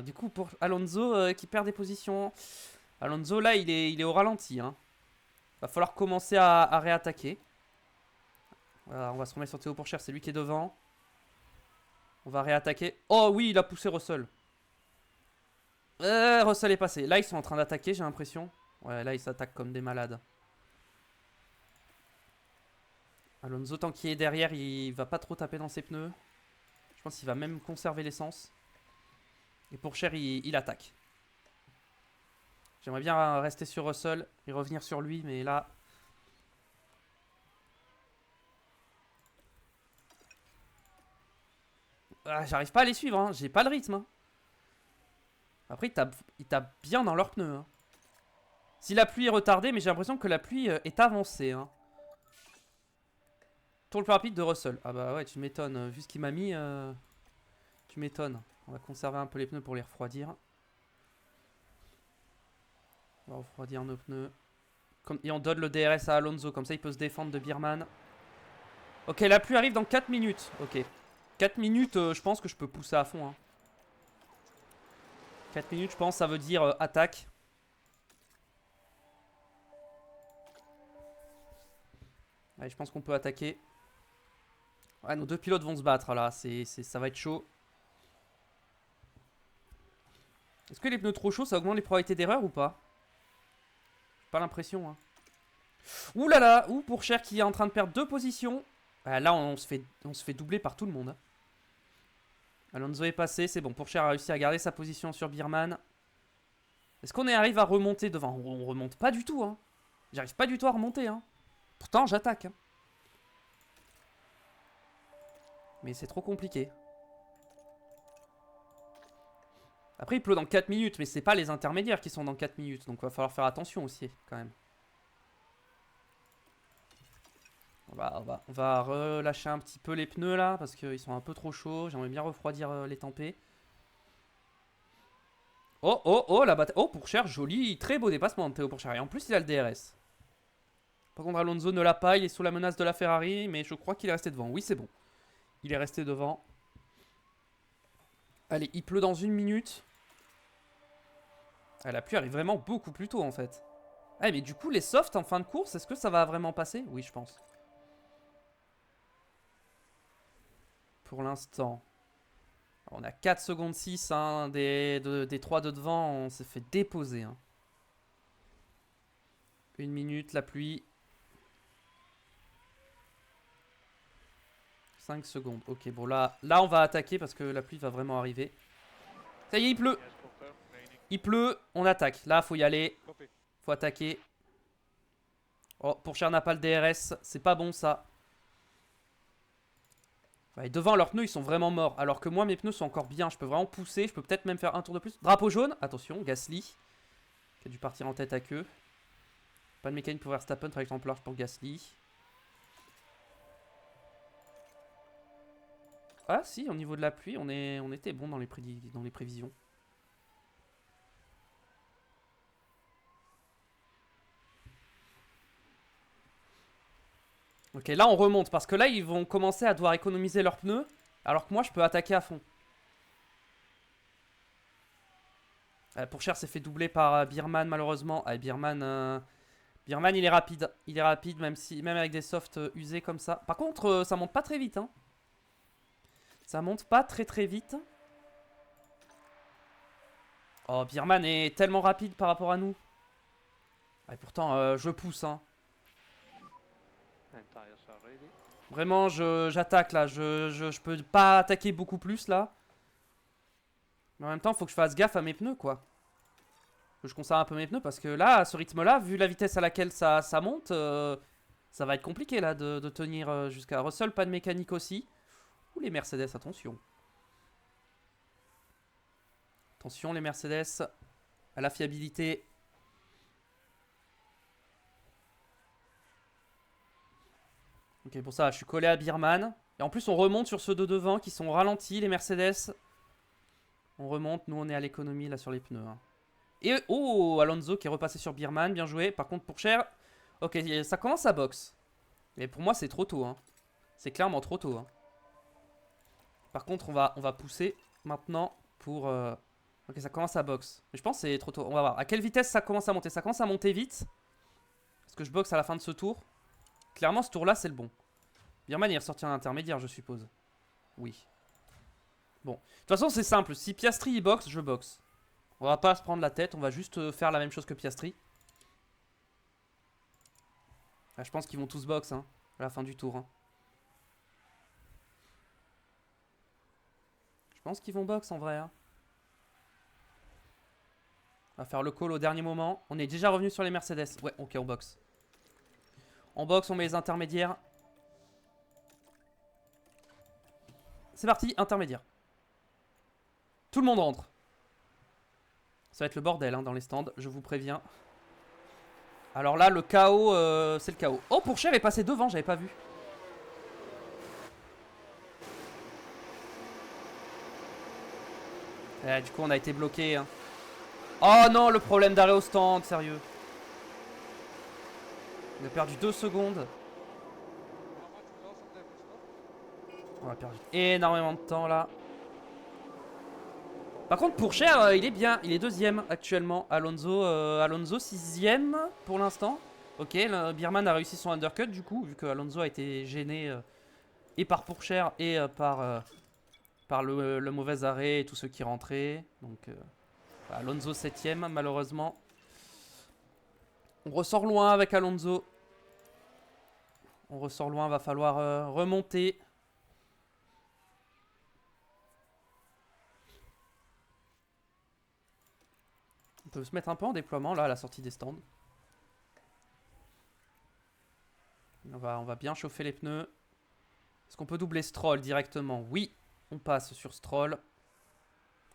Du coup, pour Alonso qui perd des positions. Alonso, là, il est au ralenti. Hein. Va falloir commencer à réattaquer. Voilà, on va se remettre sur Théo Pourchaire. C'est lui qui est devant. On va réattaquer. Oh oui, il a poussé Russell. Russell est passé. Là, ils sont en train d'attaquer, j'ai l'impression. Ouais, là, ils s'attaquent comme des malades. Alonso, tant qu'il est derrière, il va pas trop taper dans ses pneus. Je pense qu'il va même conserver l'essence. Et Pourchaire, il attaque. J'aimerais bien rester sur Russell et revenir sur lui, mais là... Ah, j'arrive pas à les suivre, hein. J'ai pas le rythme. Hein. Après, ils tapent bien dans leurs pneus. Hein. Si la pluie est retardée, mais j'ai l'impression que la pluie est avancée. Hein. Tour le plus rapide de Russell. Ah bah ouais, tu m'étonnes. Vu ce qu'il m'a mis, tu m'étonnes. On va conserver un peu les pneus pour les refroidir. On va refroidir nos pneus. Et on donne le DRS à Alonso. Comme ça, il peut se défendre de Birman. Ok, la pluie arrive dans 4 minutes. Ok. 4 minutes, je pense que je peux pousser à fond. Hein. 4 minutes, je pense, ça veut dire attaque. Allez, je pense qu'on peut attaquer. Ouais, nos deux pilotes vont se battre là. Ça va être chaud. Est-ce que les pneus trop chauds, ça augmente les probabilités d'erreur ou pas? Pas l'impression. Hein. Ouh là là. Ouh, Pourchaire qui est en train de perdre 2 positions. Là, on se fait doubler par tout le monde. Hein. Alonso est passé, c'est bon. Pourchaire a réussi à garder sa position sur Birman. Est-ce qu'on arrive à remonter devant? On remonte pas du tout. Hein. J'arrive pas du tout à remonter. Hein. Pourtant, j'attaque. Hein. Mais c'est trop compliqué. Après, il pleut dans 4 minutes, mais c'est pas les intermédiaires qui sont dans 4 minutes. Donc, il va falloir faire attention aussi, quand même. On va relâcher un petit peu les pneus, là, parce qu'ils sont un peu trop chauds. J'aimerais bien refroidir les tempêtes. Oh, oh, oh, la bataille. Oh, Pourchaire, joli, très beau dépassement de Théo Pourchaire. Et en plus, il a le DRS. Par contre, Alonso ne l'a pas. Il est sous la menace de la Ferrari, mais je crois qu'il est resté devant. Oui, c'est bon. Il est resté devant. Allez, il pleut dans 1 minute. Ah, la pluie arrive vraiment beaucoup plus tôt, en fait. Ah, mais du coup, les softs en fin de course, est-ce que ça va vraiment passer? Oui, je pense. Pour l'instant. On a 4 secondes 6 hein, des 3 de devant, on s'est fait déposer. Hein. 1 minute, la pluie. 5 secondes. Ok, bon là on va attaquer parce que la pluie va vraiment arriver. Ça y est, il pleut. Yes, confirm. Raining. Il pleut, on attaque. Là, faut y aller. Copy. Faut attaquer. Oh, Pourchaire n'a pas le DRS. C'est pas bon ça. Ouais, devant, leurs pneus, ils sont vraiment morts. Alors que moi, mes pneus sont encore bien. Je peux vraiment pousser. Je peux peut-être même faire un tour de plus. Drapeau jaune. Attention, Gasly. Qui a dû partir en tête à queue. Pas de mécanique pour Verstappen. Trajectoire large pour Gasly. Ah si, au niveau de la pluie, on était bon dans les prévisions. Ok, là on remonte parce que là ils vont commencer à devoir économiser leurs pneus alors que moi je peux attaquer à fond. Pourchaire s'est fait doubler par Birman malheureusement. Birman il est rapide. Il est rapide même avec des softs usés comme ça. Par contre ça monte pas très vite. Hein. Ça monte pas très vite. Oh, Birman est tellement rapide par rapport à nous. Et pourtant je pousse. Hein. And tires are ready. Vraiment, j'attaque là. Je peux pas attaquer beaucoup plus là. Mais en même temps, faut que je fasse gaffe à mes pneus quoi. Faut que je conserve un peu mes pneus parce que là, à ce rythme là, vu la vitesse à laquelle ça monte, ça va être compliqué là de tenir jusqu'à Russell. Pas de mécanique aussi. Ouh, les Mercedes, attention. Attention les Mercedes. À la fiabilité. Ok, pour ça, je suis collé à Birman. Et en plus, on remonte sur ceux de devant qui sont ralentis, les Mercedes. On remonte, nous on est à l'économie là sur les pneus. Hein. Et oh, Alonso qui est repassé sur Birman, bien joué. Par contre, Pourchaire, ok, ça commence à boxe. Mais pour moi, c'est trop tôt. Hein. C'est clairement trop tôt. Hein. Par contre, on va pousser maintenant pour... Ok, ça commence à boxe. Mais je pense que c'est trop tôt. On va voir. À quelle vitesse ça commence à monter? Ça commence à monter vite. Est-ce que je boxe à la fin de ce tour? Clairement, ce tour-là, c'est le bon. Birman est ressorti en intermédiaire, je suppose. Oui. Bon. De toute façon, c'est simple. Si Piastri il boxe, je boxe. On va pas se prendre la tête. On va juste faire la même chose que Piastri. Là, je pense qu'ils vont tous box hein, à la fin du tour. Hein. Je pense qu'ils vont box en vrai. Hein. On va faire le call au dernier moment. On est déjà revenu sur les Mercedes. Ouais, ok, on boxe. On boxe, on met les intermédiaires. C'est parti, intermédiaire. Tout le monde rentre. Ça va être le bordel hein, dans les stands, je vous préviens. Alors là, le chaos, c'est le chaos. Oh, Pourchaire est passé devant, j'avais pas vu. Du coup, on a été bloqué. Hein. Oh non, le problème d'arrêt au stand, sérieux. On a perdu 2 secondes. On a perdu énormément de temps là. Par contre, Pourchaire, il est bien. Il est deuxième actuellement. Alonso 6ème pour l'instant. Ok, Birman a réussi son undercut du coup, vu que Alonso a été gêné et par Pourchaire et par le mauvais arrêt et tous ceux qui rentraient. Donc, Alonso 7ème, malheureusement. On ressort loin avec Alonso. On ressort loin, va falloir remonter. On peut se mettre un peu en déploiement là à la sortie des stands. On va bien chauffer les pneus. Est-ce qu'on peut doubler Stroll directement? Oui, on passe sur Stroll.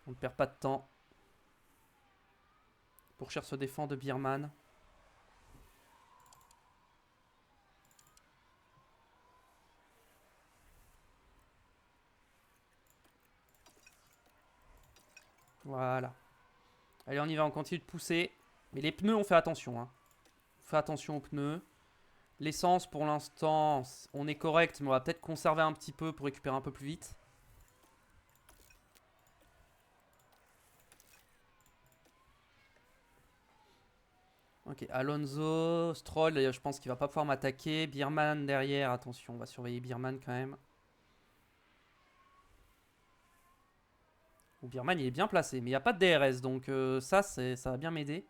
On ne perd pas de temps. Pourchaire se défend de Birman. Voilà. Allez, on y va, on continue de pousser. Mais les pneus, on fait attention. Hein. On fait attention aux pneus. L'essence, pour l'instant, on est correct, mais on va peut-être conserver un petit peu pour récupérer un peu plus vite. Ok, Alonso, Stroll, je pense qu'il va pas pouvoir m'attaquer. Birman derrière, attention, on va surveiller Birman quand même. Birman, il est bien placé, mais il n'y a pas de DRS, donc ça va bien m'aider.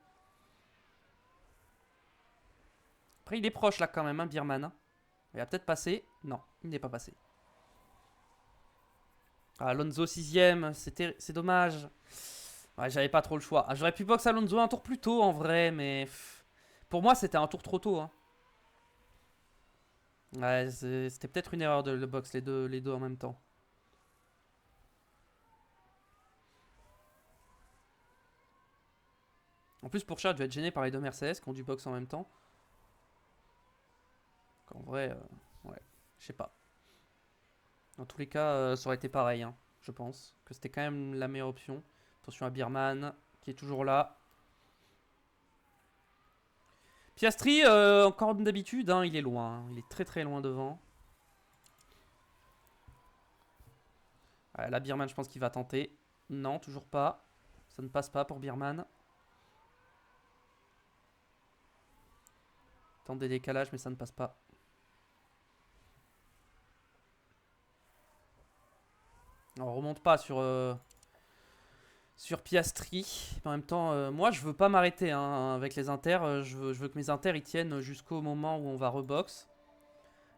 Après, il est proche là quand même, hein, Birman. Hein. Il va peut-être passer. Non, il n'est pas passé. Ah, Alonso 6ème, c'est dommage. Ouais, j'avais pas trop le choix. Ah, j'aurais pu box Alonso un tour plus tôt en vrai, mais pour moi c'était un tour trop tôt. Hein. Ouais, c'était peut-être une erreur de le box les deux en même temps. En plus, Pourchaire devait être gêné par les deux Mercedes qui ont du box en même temps. En vrai, ouais, je sais pas. Dans tous les cas, ça aurait été pareil, hein, je pense. Que c'était quand même la meilleure option. Attention à Birman, qui est toujours là. Piastri, encore comme d'habitude, hein, il est loin. Hein, il est très très loin devant. Ouais, là, Birman, je pense qu'il va tenter. Non, toujours pas. Ça ne passe pas pour Birman. Tente des décalages, mais ça ne passe pas. On remonte pas sur Piastri. En même temps, moi, je veux pas m'arrêter hein, avec les inters. Je veux que mes inters ils tiennent jusqu'au moment où on va rebox.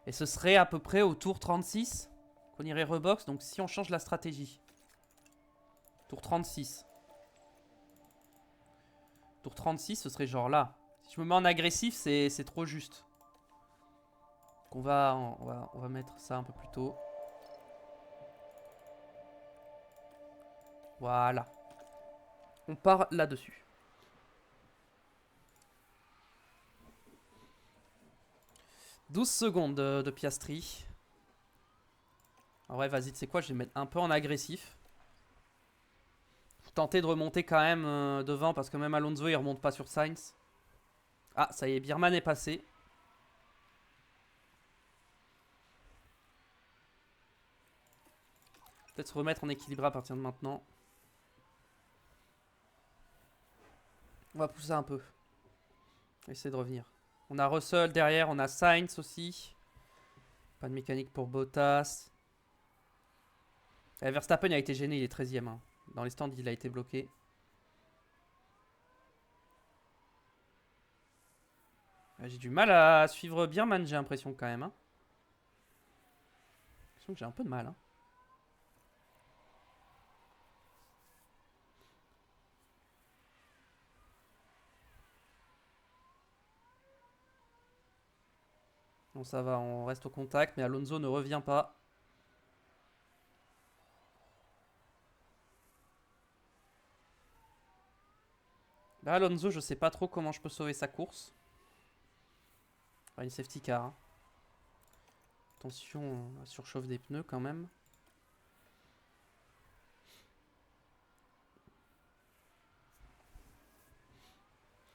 Et ce serait à peu près au tour 36 qu'on irait rebox. Donc si on change la stratégie. Tour 36. Tour 36, ce serait genre là. Si je me mets en agressif, c'est trop juste. Donc on va mettre ça un peu plus tôt. Voilà. On part là-dessus. « 12 secondes de Piastri. » En vrai, vas-y, tu sais quoi, je vais mettre un peu en agressif. Tenter de remonter quand même devant parce que même Alonso, il remonte pas sur Sainz. Ah, ça y est, Birman est passé. Peut-être se remettre en équilibre à partir de maintenant. On va pousser un peu. Essayer de revenir. On a Russell derrière, on a Sainz aussi. Pas de mécanique pour Bottas. Verstappen a été gêné, il est 13ème. Hein. Dans les stands, il a été bloqué. J'ai du mal à suivre Birman, j'ai l'impression quand même. Hein. J'ai l'impression que j'ai un peu de mal. Hein. Bon, ça va, on reste au contact, mais Alonso ne revient pas. Là, Alonso, je sais pas trop comment je peux sauver sa course. Enfin, une safety car. Hein. Attention, la surchauffe des pneus quand même.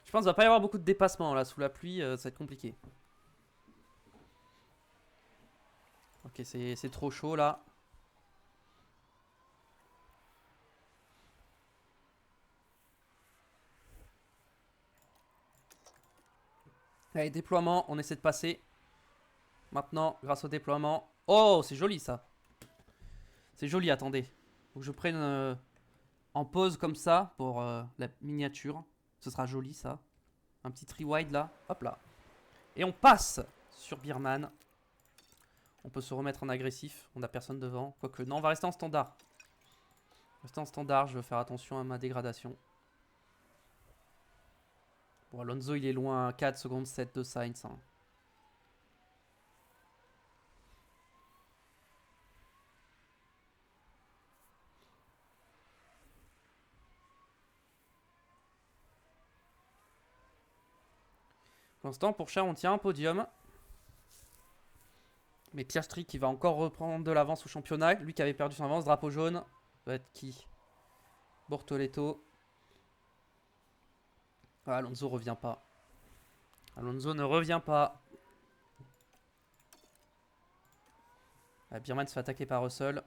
Je pense qu'il va pas y avoir beaucoup de dépassements là sous la pluie, ça va être compliqué. Ok, c'est trop chaud là. Allez, déploiement, on essaie de passer. Maintenant, grâce au déploiement. Oh, c'est joli ça. C'est joli, attendez. Faut que je prenne en pause comme ça pour la miniature. Ce sera joli ça. Un petit rewind là. Hop là. Et on passe sur Birman. On peut se remettre en agressif. On n'a personne devant. Quoique, non, on va rester en standard. Rester en standard, je veux faire attention à ma dégradation. Bon, Alonso, il est loin. 4 secondes 7 de Sainz. Hein. Pour l'instant, pour Cher, on tient un podium. Mais Piastri qui va encore reprendre de l'avance au championnat. Lui qui avait perdu son avance, drapeau jaune. Va être qui? Bortoletto. Ah, Alonso revient pas. Alonso ne revient pas. Ah, Birman se fait attaquer par Russell.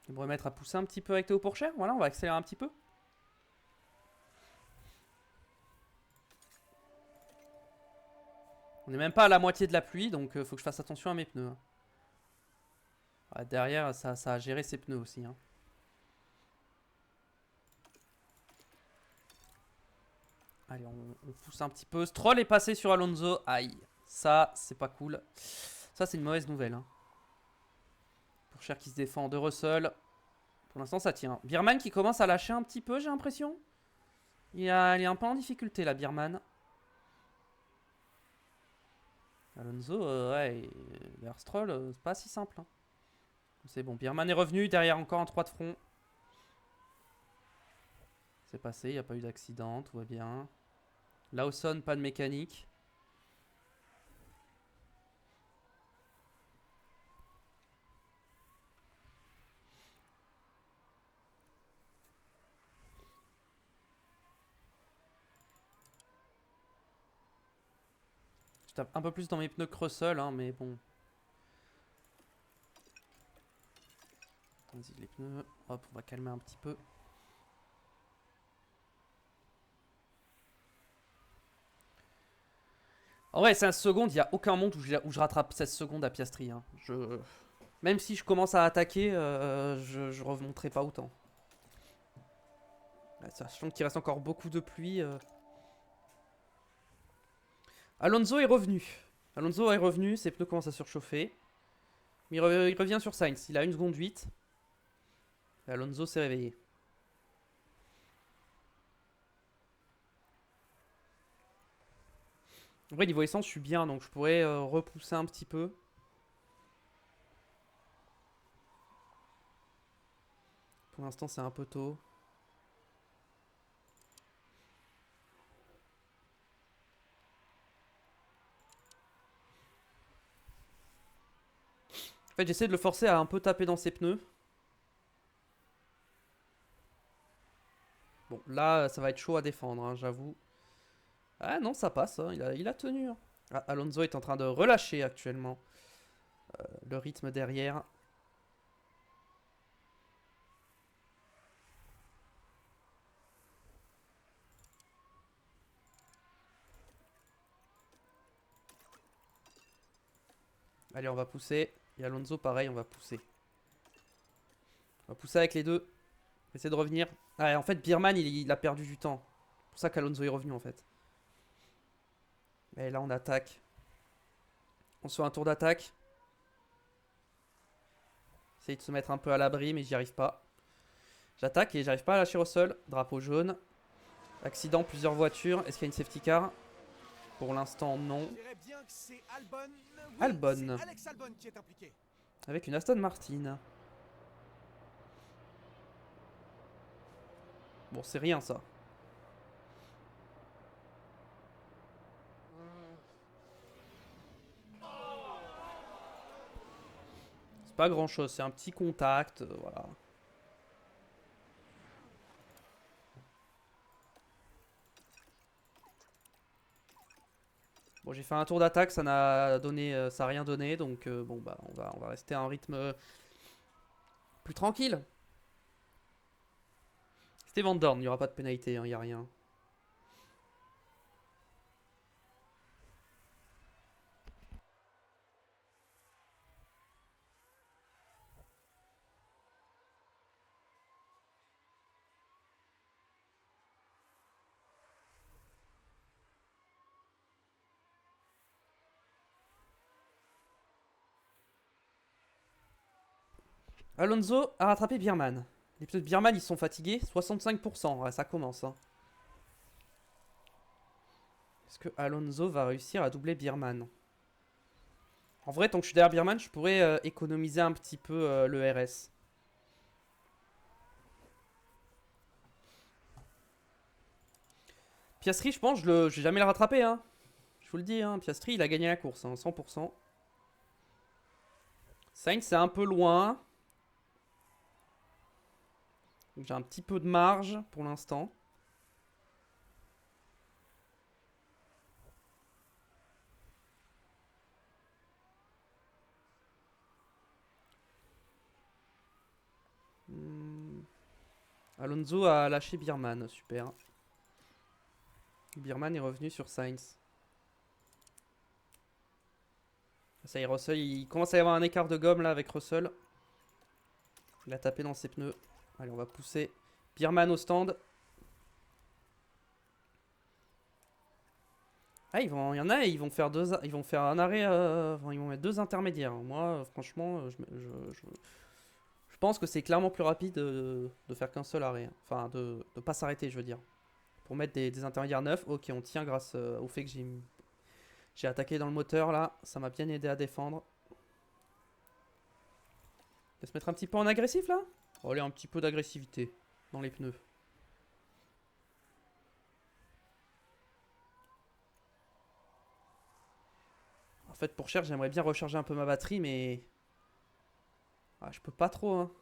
Il me remettre à pousser un petit peu avec Théo Pourchaire. Voilà, on va accélérer un petit peu. On n'est même pas à la moitié de la pluie, donc faut que je fasse attention à mes pneus. Ouais, derrière, ça a géré ses pneus aussi. Hein. Allez, on pousse un petit peu. Stroll est passé sur Alonso. Aïe, ça, c'est pas cool. Ça, c'est une mauvaise nouvelle. Hein. Pourchaire qui se défend de Russell. Pour l'instant, ça tient. Birman qui commence à lâcher un petit peu, j'ai l'impression. Il est un peu en difficulté, là, Birman. Alonso, ouais, vers Stroll, c'est pas si simple. Hein. C'est bon, Birman est revenu, derrière encore un 3 de front. C'est passé, il n'y a pas eu d'accident, tout va bien. Lawson, pas de mécanique. Je tape un peu plus dans mes pneus que Russell, hein, mais bon. Vas-y, les pneus. Hop, on va calmer un petit peu. En vrai, 16 secondes, il n'y a aucun monde où je rattrape 16 secondes à Piastri. Hein. Même si je commence à attaquer, je remonterai pas autant. Sachant qu'il reste encore beaucoup de pluie. Alonso est revenu. Alonso est revenu, ses pneus commencent à surchauffer. Mais il revient sur Sainz, il a 1 seconde 8. Et Alonso s'est réveillé. En vrai, niveau essence, je suis bien, donc je pourrais repousser un petit peu. Pour l'instant, c'est un peu tôt. En fait, j'essaie de le forcer à un peu taper dans ses pneus. Bon, là, ça va être chaud à défendre, hein, j'avoue. Ah non, ça passe, hein, il a tenu. Hein. Ah, Alonso est en train de relâcher actuellement le rythme derrière. Allez, on va pousser. Et Alonso, pareil, on va pousser. On va pousser avec les deux. On va essayer de revenir. Ah, en fait, Birman, il a perdu du temps. C'est pour ça qu'Alonso est revenu, en fait. Et là, on attaque. On se fait un tour d'attaque. Essaye de se mettre un peu à l'abri, mais j'y arrive pas. J'attaque et j'arrive pas à lâcher au sol. Drapeau jaune. Accident, plusieurs voitures. Est-ce qu'il y a une safety car? Pour l'instant, non. Je dirais bien que c'est Albon. Oui, Albon. c'est Alex Albon qui est impliqué. Avec une Aston Martin. Bon, c'est rien ça. C'est pas grand chose, c'est un petit contact, voilà. Bon, j'ai fait un tour d'attaque, ça n'a donné, ça a rien donné, donc bon bah on va rester à un rythme plus tranquille. C'était Van Dorn, il n'y aura pas de pénalité, il n'y a rien. Alonso a rattrapé Bierman. Les pneus de Bierman ils sont fatigués, 65%, ouais, ça commence. Hein. Est-ce que Alonso va réussir à doubler Bierman? En vrai, tant que je suis derrière Bierman, je pourrais économiser un petit peu le RS. Piastri, je pense, je vais jamais le rattraper. Hein. Je vous le dis, hein, Piastri, il a gagné la course, hein, 100%. Sainz, c'est un peu loin. J'ai un petit peu de marge pour l'instant. Alonso a lâché Bierman, super. Bierman est revenu sur Sainz. Ça y est, Russell, il commence à y avoir un écart de gomme là avec Russell. Il a tapé dans ses pneus. Allez, on va pousser Bierman au stand. Ah, il y en a, ils vont faire ils vont faire un arrêt, ils vont mettre 2 intermédiaires. Moi, franchement, je pense que c'est clairement plus rapide de faire qu'un seul arrêt. Enfin, de pas s'arrêter, je veux dire. Pour mettre des intermédiaires neufs. Ok, on tient grâce au fait que j'ai attaqué dans le moteur là. Ça m'a bien aidé à défendre. On va se mettre un petit peu en agressif là. Oh, allez, un petit peu d'agressivité dans les pneus. En fait, pour Cher, j'aimerais bien recharger un peu ma batterie, mais... Ah, je peux pas trop, hein.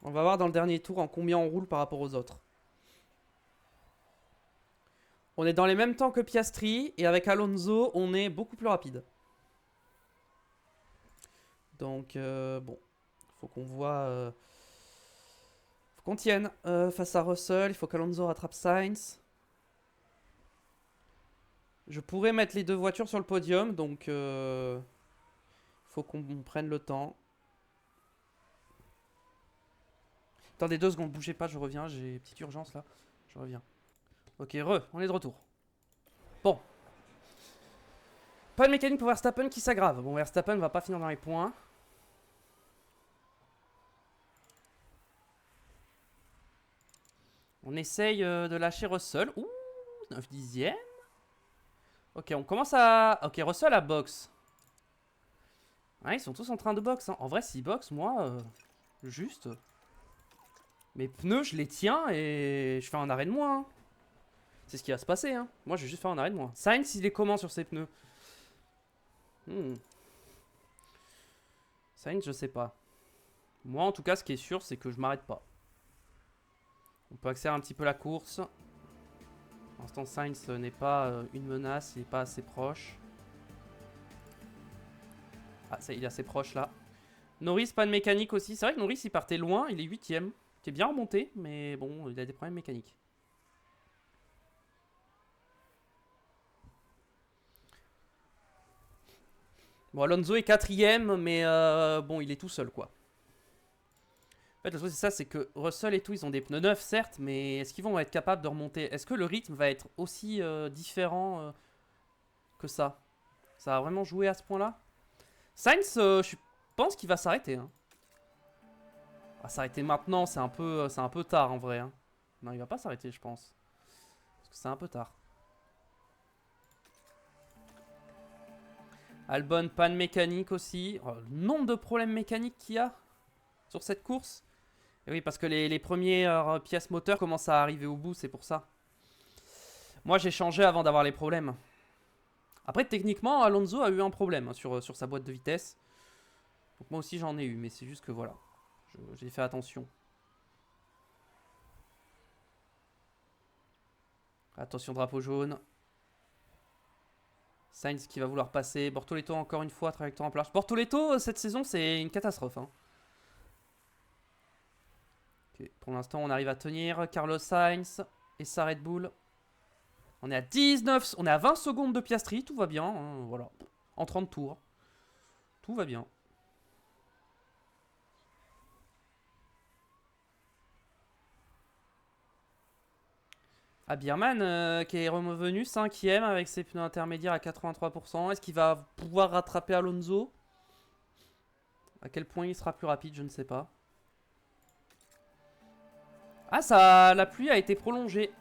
On va voir dans le dernier tour en combien on roule par rapport aux autres. On est dans les mêmes temps que Piastri, et avec Alonso, on est beaucoup plus rapide. Donc, bon, faut qu'on voit... faut qu'on tienne face à Russell, il faut qu'Alonso rattrape Sainz. Je pourrais mettre les deux voitures sur le podium, donc faut qu'on prenne le temps. Attendez 2 secondes, bougez pas, je reviens, j'ai petite urgence là, je reviens. Ok, on est de retour. Bon. Pas de mécanique pour Verstappen qui s'aggrave. Bon, Verstappen va pas finir dans les points. On essaye de lâcher Russell. Ouh, 9 dixièmes. Ok, on commence à... Ok, Russell à box. Ouais, ils sont tous en train de box. Hein. En vrai, s'ils box, moi, juste... Mes pneus, je les tiens et je fais un arrêt de moins. Hein. C'est ce qui va se passer. Hein. Moi, je vais juste faire un arrêt de moins. Sainz, il est comment sur ses pneus? Sainz, je sais pas. Moi, en tout cas, ce qui est sûr, c'est que je m'arrête pas. On peut accélérer un petit peu la course. Pour l'instant, Sainz n'est pas une menace, il n'est pas assez proche. Ah, ça, il est assez proche là. Norris, pas de mécanique aussi. C'est vrai que Norris, il partait loin, il est 8ème. Il est bien remonté, mais bon, il a des problèmes mécaniques. Bon, Alonso est 4ème, mais bon, il est tout seul quoi. En fait, le truc c'est ça, c'est que Russell et tout, ils ont des pneus neufs certes, mais est-ce qu'ils vont être capables de remonter? Est-ce que le rythme va être aussi différent que ça? Ça va vraiment jouer à ce point-là? Sainz, je pense qu'il va s'arrêter. Hein. Ah, s'arrêter maintenant, c'est un peu tard en vrai. Hein. Non, il va pas s'arrêter, je pense. C'est un peu tard. Albon, panne mécanique aussi. Oh, le nombre de problèmes mécaniques qu'il y a sur cette course. Et oui, parce que les premières pièces moteurs commencent à arriver au bout, c'est pour ça. Moi, j'ai changé avant d'avoir les problèmes. Après, techniquement, Alonso a eu un problème sur sa boîte de vitesse. Donc moi aussi, j'en ai eu, mais c'est juste que voilà. J'ai fait attention. Attention, drapeau jaune. Sainz qui va vouloir passer. Bortoleto encore une fois, trajectoire en plage. Bortoleto, cette saison, c'est une catastrophe. Hein. Okay, pour l'instant, on arrive à tenir. Carlos Sainz et sa Red Bull. On est à 19, on est à 20 secondes de Piastri. Tout va bien. Hein, voilà. En 30 tours. Tout va bien. Ah, Bierman qui est revenu 5ème avec ses pneus intermédiaires à 83%. Est-ce qu'il va pouvoir rattraper Alonso? À quel point il sera plus rapide, je ne sais pas. Ah, la pluie a été prolongée.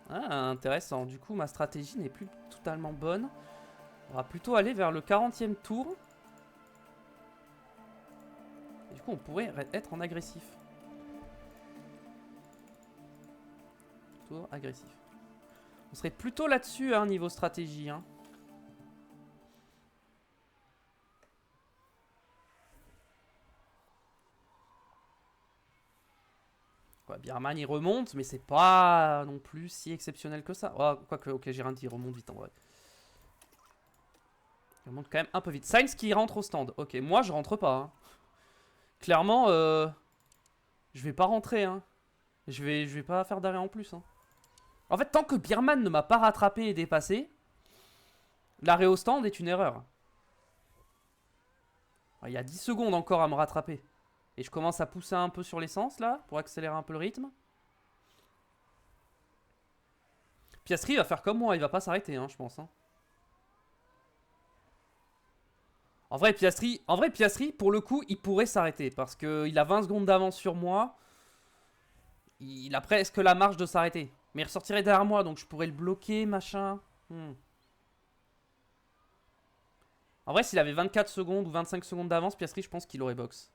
Ah, intéressant. Du coup, ma stratégie n'est plus totalement bonne. On va plutôt aller vers le 40e tour. Et du coup, on pourrait être en agressif. Tour agressif. On serait plutôt là-dessus, hein, niveau stratégie. Hein. Quoi, Bierman, il remonte, mais c'est pas non plus si exceptionnel que ça. Oh, quoique, ok, j'ai rien dit, il remonte vite en vrai. Il remonte quand même un peu vite. Sainz qui rentre au stand. Ok, moi, je rentre pas. Hein. Clairement, je vais pas rentrer. Hein. Je vais pas faire d'arrêt en plus. Hein. En fait, tant que Bierman ne m'a pas rattrapé et dépassé, l'arrêt au stand est une erreur. Il y a 10 secondes encore à me rattraper. Et je commence à pousser un peu sur l'essence là, pour accélérer un peu le rythme. Piastri va faire comme moi, il va pas s'arrêter, hein, je pense. Hein. En vrai, Piastri, pour le coup, il pourrait s'arrêter. Parce qu'il a 20 secondes d'avance sur moi. Il a presque la marge de s'arrêter. Mais il ressortirait derrière moi, donc je pourrais le bloquer, machin. En vrai, s'il avait 24 secondes ou 25 secondes d'avance, Piastri, je pense qu'il aurait box.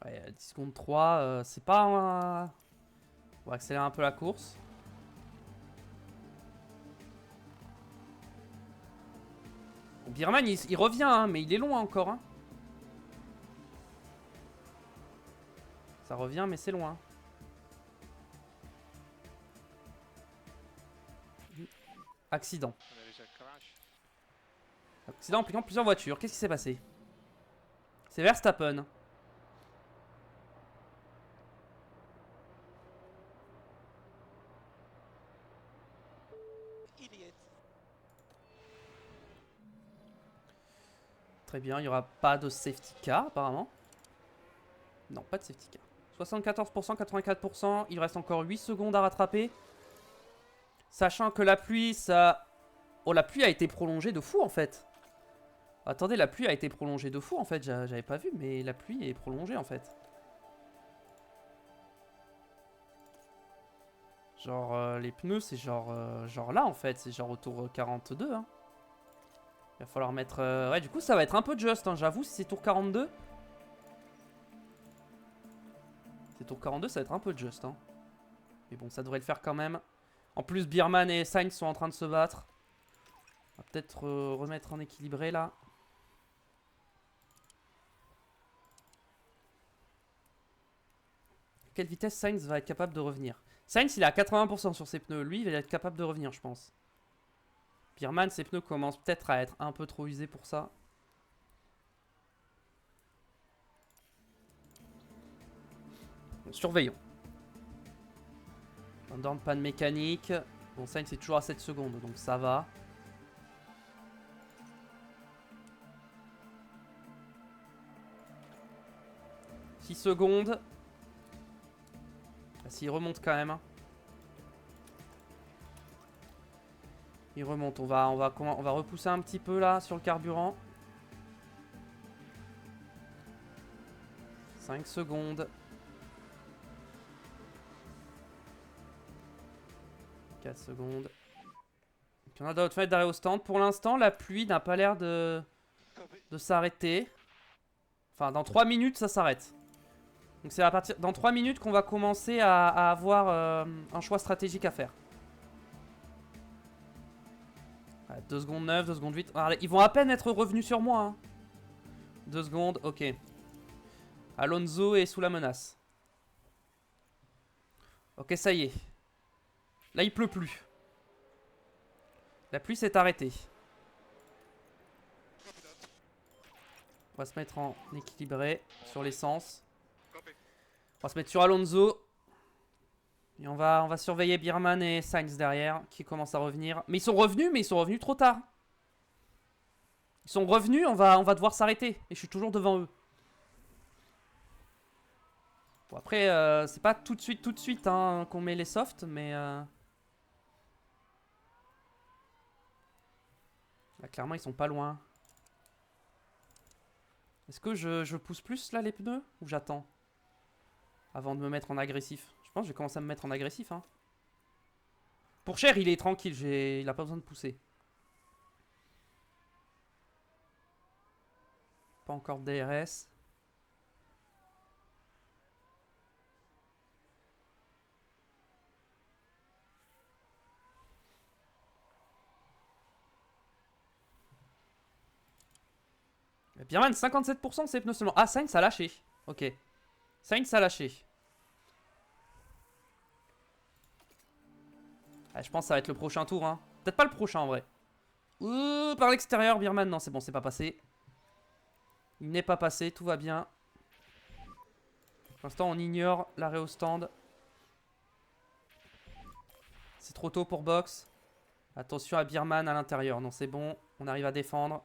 Ouais, 10 secondes 3, c'est pas un... On va accélérer un peu la course. Bon, Bierman, il revient, hein, mais il est loin encore. Hein. Ça revient, mais c'est loin. Accident. Accident impliquant plusieurs voitures. Qu'est-ce qui s'est passé? C'est Verstappen. Très bien, il n'y aura pas de safety car apparemment. Non, pas de safety car. 74%, 84%, il reste encore 8 secondes à rattraper. Sachant que la pluie, ça... Oh, la pluie a été prolongée de fou en fait. Attendez, la pluie a été prolongée de fou en fait, j'avais pas vu, mais la pluie est prolongée en fait. Genre, les pneus, c'est genre là en fait, c'est genre au tour 42. Hein. Il va falloir mettre... Ouais, du coup, ça va être un peu just, hein, j'avoue, si c'est tour 42. C'est tour 42, ça va être un peu just. Hein. Mais bon, ça devrait le faire quand même. En plus, Bierman et Sainz sont en train de se battre. On va peut-être remettre en équilibré là. Quelle vitesse Sainz va être capable de revenir? Sainz, il est à 80% sur ses pneus. Lui, il va être capable de revenir, je pense. Bierman, ses pneus commencent peut-être à être un peu trop usés pour ça. Surveillons. Dans de panne mécanique. Bon, Sainz est toujours à 7 secondes, donc ça va. « 6 secondes. » Ah, s'il remonte quand même. Il remonte. On va repousser un petit peu là sur le carburant. 5 secondes. 4 secondes. Donc, on a d'autres fenêtres d'arrêt au stand. Pour l'instant, la pluie n'a pas l'air de s'arrêter. Enfin, dans 3 minutes, ça s'arrête. Donc c'est à partir dans 3 minutes qu'on va commencer à avoir un choix stratégique à faire. 2 secondes 9, 2 secondes 8. Alors, ils vont à peine être revenus sur moi. Hein. 2 secondes, ok. Alonso est sous la menace. Ok, ça y est. Là, il pleut plus. La pluie s'est arrêtée. On va se mettre en équilibré sur l'essence. On va se mettre sur Alonso. Et on va surveiller Birman et Sainz derrière qui commencent à revenir. Mais ils sont revenus trop tard. Ils sont revenus, on va devoir s'arrêter. Et je suis toujours devant eux. Bon après, c'est pas tout de suite hein, qu'on met les softs, mais... Là, clairement, ils sont pas loin. Est-ce que je pousse plus là les pneus ou j'attends avant de me mettre en agressif? Je pense que je vais commencer à me mettre en agressif. Hein. Pour Cher, il est tranquille. Il a pas besoin de pousser. Pas encore de DRS. Birman, 57% de ses pneus seulement. Ah, Sainz a lâché. Ok. Sainz a lâché. Ah, je pense que ça va être le prochain tour. Hein. Peut-être pas le prochain en vrai. Par l'extérieur, Birman. Non, c'est bon, c'est pas passé. Il n'est pas passé, tout va bien. Pour l'instant, on ignore l'arrêt au stand. C'est trop tôt pour box. Attention à Birman à l'intérieur. Non, c'est bon. On arrive à défendre.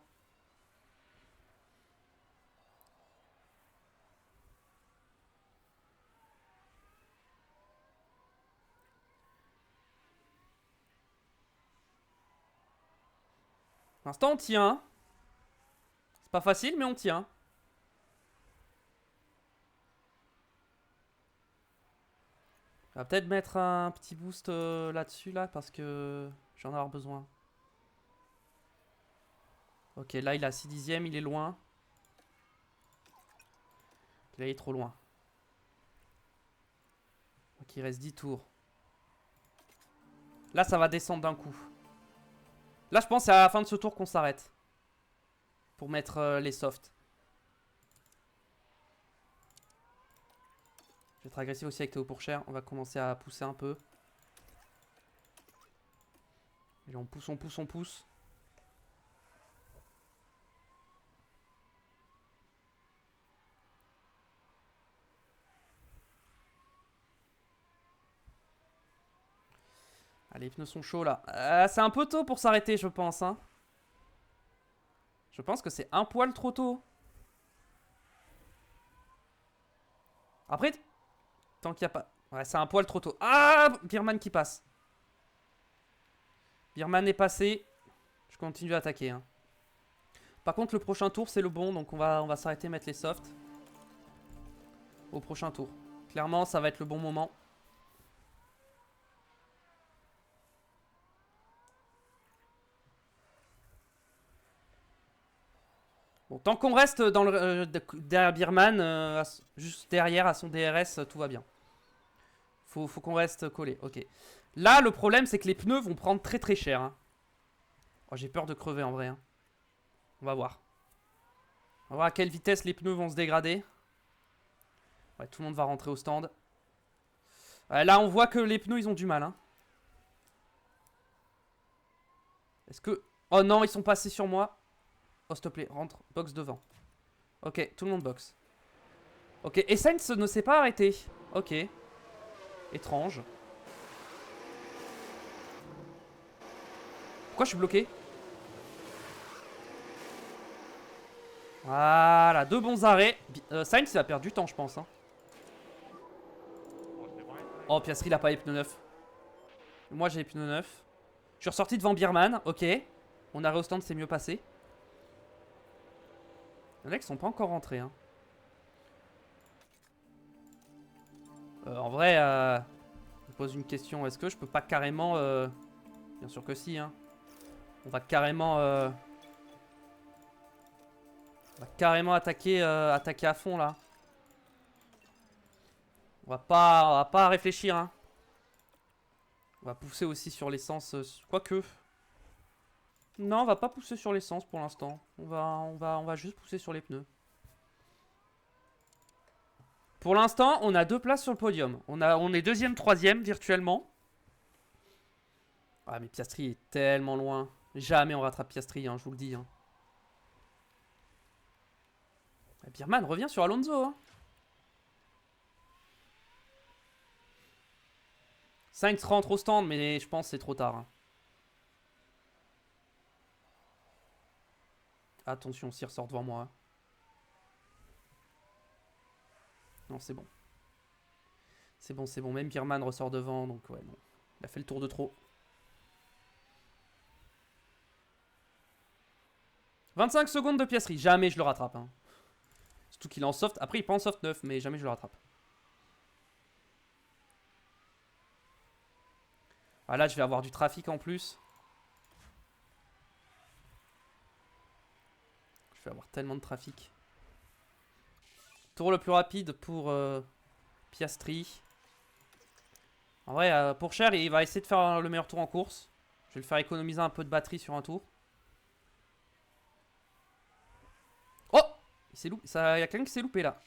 Pour l'instant, on tient. C'est pas facile, mais on tient. On va peut-être mettre un petit boost là-dessus, là, parce que j'en ai avoir besoin. Ok, là, il a 6 dixièmes, il est loin. Là, il est trop loin. Ok, il reste 10 tours. Là, ça va descendre d'un coup. Là, je pense que c'est à la fin de ce tour qu'on s'arrête. Pour mettre les softs. Je vais être agressif aussi avec Théo Pourchère. On va commencer à pousser un peu. Et là, on pousse, on pousse, on pousse. Allez, les pneus sont chauds là. C'est un peu tôt pour s'arrêter, je pense. Hein. Je pense que c'est un poil trop tôt. Après, tant qu'il n'y a pas... Ouais, c'est un poil trop tôt. Ah, Birman qui passe. Birman est passé. Je continue à attaquer. Hein. Par contre, le prochain tour, c'est le bon. Donc, on va s'arrêter, mettre les softs. Au prochain tour. Clairement, ça va être le bon moment. Bon, tant qu'on reste dans derrière Birman, juste derrière à son DRS, tout va bien. Faut qu'on reste collé. Ok. Là, le problème, c'est que les pneus vont prendre très très cher. Hein. Oh, j'ai peur de crever en vrai. Hein. On va voir. On va voir à quelle vitesse les pneus vont se dégrader. Ouais, tout le monde va rentrer au stand. Là, on voit que les pneus, ils ont du mal. Hein. Est-ce que... Oh non, ils sont passés sur moi. Oh, s'il te plaît, rentre. Box devant. Ok, tout le monde boxe. Ok, et Sainz ne s'est pas arrêté. Ok. Étrange. Pourquoi je suis bloqué? Voilà, 2 bons arrêts. Sainz, il va perdre du temps, je pense. Hein. Oh, Piastri, il a pas les pneus neufs. Moi, j'ai les pneus neufs. Je suis ressorti devant Birman. Ok. Mon arrêt au stand s'est mieux passé. Les mecs sont pas encore rentrés. Hein. En vrai, me pose une question. Est-ce que je peux pas carrément... Bien sûr que si, hein. On va carrément... On va carrément attaquer, attaquer à fond, là. On va pas réfléchir, hein. On va pousser aussi sur l'essence. Quoique. Non, on va pas pousser sur l'essence pour l'instant. On va juste pousser sur les pneus. Pour l'instant, on a 2 places sur le podium. On est 2e, 3e virtuellement. Ah, mais Piastri est tellement loin. Jamais on rattrape Piastri, hein, je vous le dis. Hein. Birman revient sur Alonso. Hein. Sainz rentre au stand, mais je pense que c'est trop tard. Hein. Attention, s'il ressort devant moi. Non, c'est bon. C'est bon, c'est bon. Même Birman ressort devant, donc ouais, non. Il a fait le tour de trop. 25 secondes de Piastri. Jamais je le rattrape. Hein. Surtout qu'il est en soft. Après, il est pas en soft 9, mais jamais je le rattrape. Ah là, je vais avoir du trafic en plus. Je vais avoir tellement de trafic. Tour le plus rapide pour Piastri. En vrai, pour Cher, il va essayer de faire le meilleur tour en course. Je vais le faire économiser un peu de batterie sur un tour. Oh! Il y a quelqu'un qui s'est loupé là.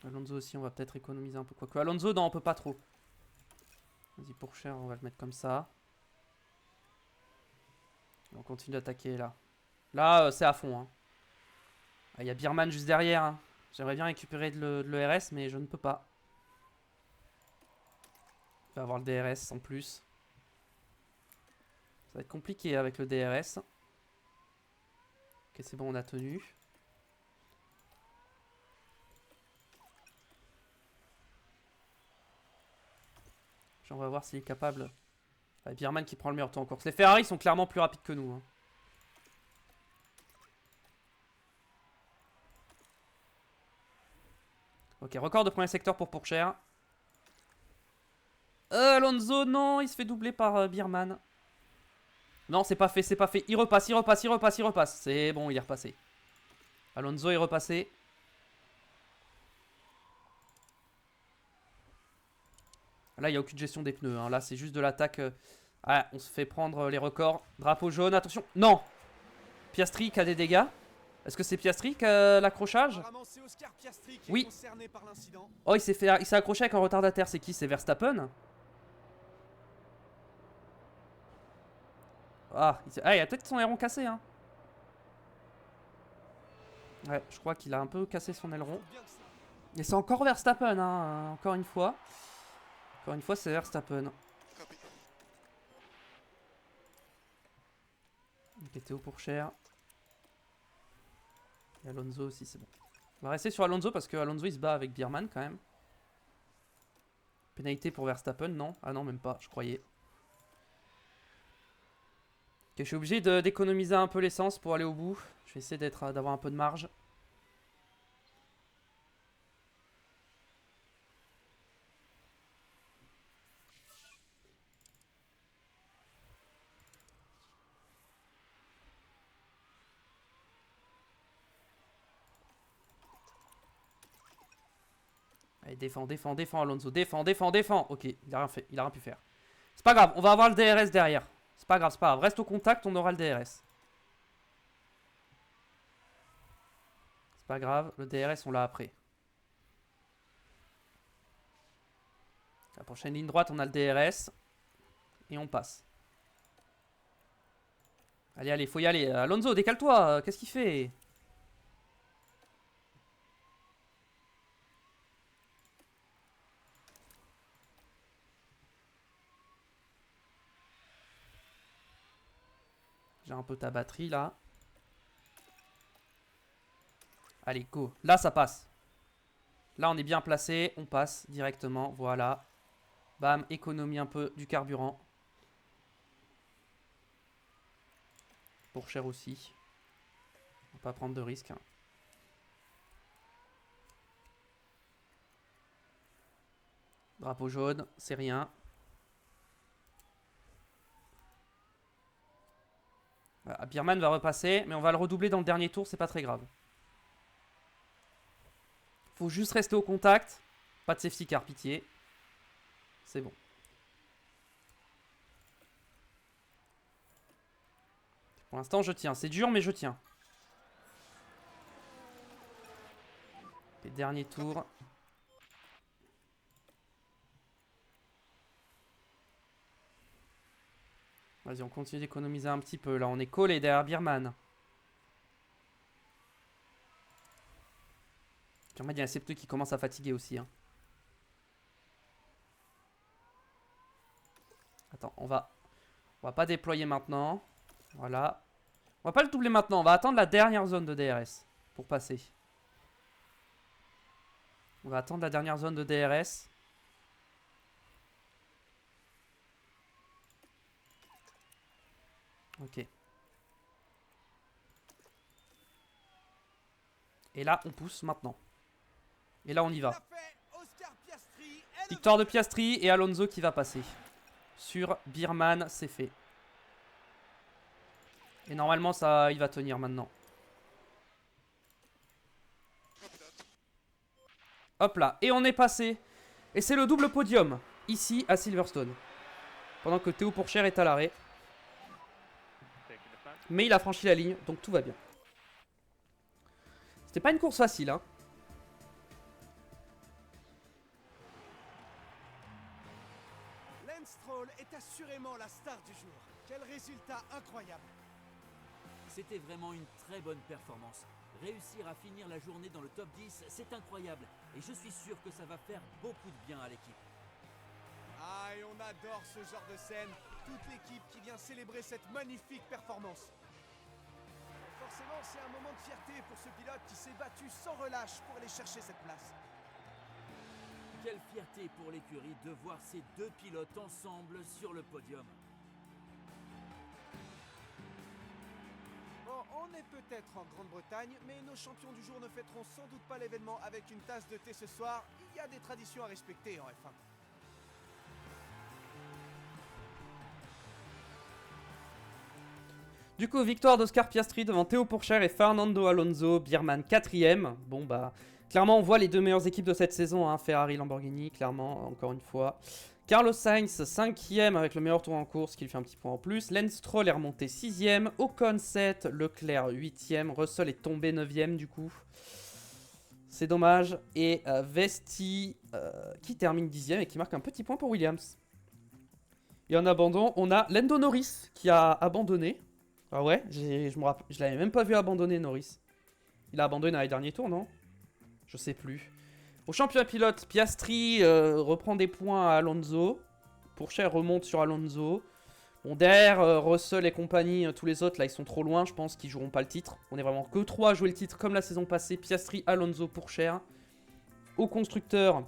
Alonso aussi, on va peut-être économiser un peu. Quoique Alonso, non, on peut pas trop. Vas-y, pour Cher, on va le mettre comme ça. On continue d'attaquer là. Là, c'est à fond. Hein. Ah, il y a Birman juste derrière. Hein. J'aimerais bien récupérer de l'ERS, mais je ne peux pas. Il va avoir le DRS en plus. Ça va être compliqué avec le DRS. Ok, c'est bon, on a tenu. On va voir s'il est capable. Ah, Birman qui prend le meilleur temps en course. Les Ferrari sont clairement plus rapides que nous. Hein. Ok, record de premier secteur pour Pourcher. Alonso, non, il se fait doubler par Birman. Non, c'est pas fait, c'est pas fait. Il repasse, il repasse, il repasse, il repasse. C'est bon, il est repassé. Alonso est repassé. Là, il n'y a aucune gestion des pneus. Hein. Là, c'est juste de l'attaque. Ah, on se fait prendre les records. Drapeau jaune, attention. Non! Piastri qui a des dégâts. Est-ce que c'est Piastri qui a l'accrochage? Oui. Oh, il s'est accroché avec un retardataire. C'est qui? C'est Verstappen? Ah, il a peut-être son aileron cassé. Hein. Ouais, je crois qu'il a un peu cassé son aileron. Et c'est encore Verstappen, hein, encore une fois. Encore une fois, c'est Verstappen. Ok, Théo pour Cher. Et Alonso aussi, c'est bon. On va rester sur Alonso parce que Alonso il se bat avec Birman quand même. Pénalité pour Verstappen, non? Ah non, même pas, je croyais. Ok, je suis obligé d'économiser un peu l'essence pour aller au bout. Je vais essayer d'avoir un peu de marge. Allez, défends, défends, défends Alonso. Défends, défends, défends. Ok, il a rien fait, il a rien pu faire. C'est pas grave, on va avoir le DRS derrière. C'est pas grave, c'est pas grave. Reste au contact, on aura le DRS. C'est pas grave, le DRS on l'a après. La prochaine ligne droite, on a le DRS. Et on passe. Allez, allez, faut y aller. Alonso, décale-toi. Qu'est-ce qu'il fait? J'ai un peu ta batterie là. Allez, go. Là, ça passe. Là, on est bien placé. On passe directement. Voilà. Bam, économie un peu du carburant. Pour Cher aussi. On va pas prendre de risques. Hein. Drapeau jaune, c'est rien. Voilà, Birman va repasser, mais on va le redoubler dans le dernier tour, c'est pas très grave. Faut juste rester au contact. Pas de safety car, pitié. C'est bon. Pour l'instant, je tiens. C'est dur, mais je tiens. Les derniers tours. Vas-y, on continue d'économiser un petit peu. Là, on est collé derrière Birman. Birman, il y a un C2 qui commence à fatiguer aussi. Hein. Attends, on va pas déployer maintenant. Voilà. On va pas le doubler maintenant. On va attendre la dernière zone de DRS pour passer. On va attendre la dernière zone de DRS. Ok. Et là, on pousse maintenant. Et là, on y va. Victoire de Piastri et Alonso qui va passer. Sur Birman, c'est fait. Et normalement, ça, il va tenir maintenant. Hop là. Et on est passé. Et c'est le double podium. Ici, à Silverstone. Pendant que Théo Pourchaire est à l'arrêt. Mais il a franchi la ligne, donc tout va bien. C'était pas une course facile, hein. Lance Stroll est assurément la star du jour. Quel résultat incroyable! C'était vraiment une très bonne performance. Réussir à finir la journée dans le top 10, c'est incroyable. Et je suis sûr que ça va faire beaucoup de bien à l'équipe. Ah, et on adore ce genre de scène. Toute l'équipe qui vient célébrer cette magnifique performance. Forcément, c'est un moment de fierté pour ce pilote qui s'est battu sans relâche pour aller chercher cette place. Quelle fierté pour l'écurie de voir ces deux pilotes ensemble sur le podium. Bon, on est peut-être en Grande-Bretagne, mais nos champions du jour ne fêteront sans doute pas l'événement avec une tasse de thé ce soir. Il y a des traditions à respecter en F1. Du coup, victoire d'Oscar Piastri devant Théo Pourchaire et Fernando Alonso. Birman 4ème. Bon, bah, clairement, on voit les deux meilleures équipes de cette saison. Hein, Ferrari, Lamborghini, clairement, encore une fois. Carlos Sainz 5ème avec le meilleur tour en course qui lui fait un petit point en plus. Lance Stroll est remonté 6ème. Ocon 7, Leclerc 8ème. Russell est tombé 9ème du coup. C'est dommage. Et Vesti qui termine 10ème et qui marque un petit point pour Williams. Et en abandon, on a Lando Norris qui a abandonné. Ah ouais, je l'avais même pas vu abandonner Norris. Il a abandonné dans les derniers tours, non? Je sais plus. Au championnat pilote, Piastri reprend des points à Alonso. Pourchaire remonte sur Alonso. Bon, derrière, Russell et compagnie, tous les autres, là, ils sont trop loin. Je pense qu'ils joueront pas le titre. On est vraiment que 3 à jouer le titre comme la saison passée. Piastri, Alonso, Pourchaire. Au constructeur,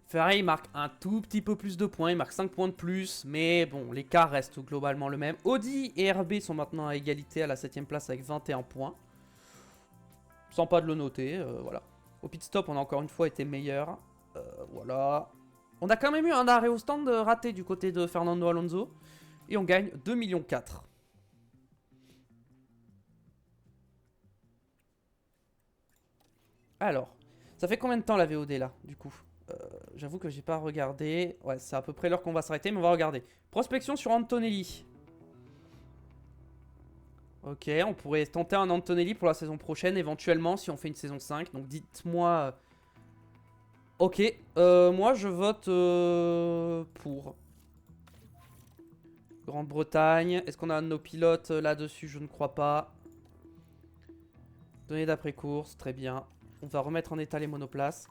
Ferrari marque un tout petit peu plus de points. Il marque 5 points de plus. Mais bon, l'écart reste globalement le même. Audi et RB sont maintenant à égalité à la 7ème place avec 21 points. Sans pas de le noter, voilà. Au pit stop, on a encore une fois été meilleur. Voilà. On a quand même eu un arrêt au stand raté du côté de Fernando Alonso. Et on gagne 2,4 millions. Alors, ça fait combien de temps la VOD là, du coup? J'avoue que j'ai pas regardé. Ouais, c'est à peu près l'heure qu'on va s'arrêter, mais on va regarder. Prospection sur Antonelli. Ok, on pourrait tenter un Antonelli pour la saison prochaine, éventuellement, si on fait une saison 5. Donc dites-moi... Ok, moi je vote pour. Grande-Bretagne. Est-ce qu'on a un de nos pilotes là-dessus? Je ne crois pas. Données d'après-course, très bien. On va remettre en état les monoplaces.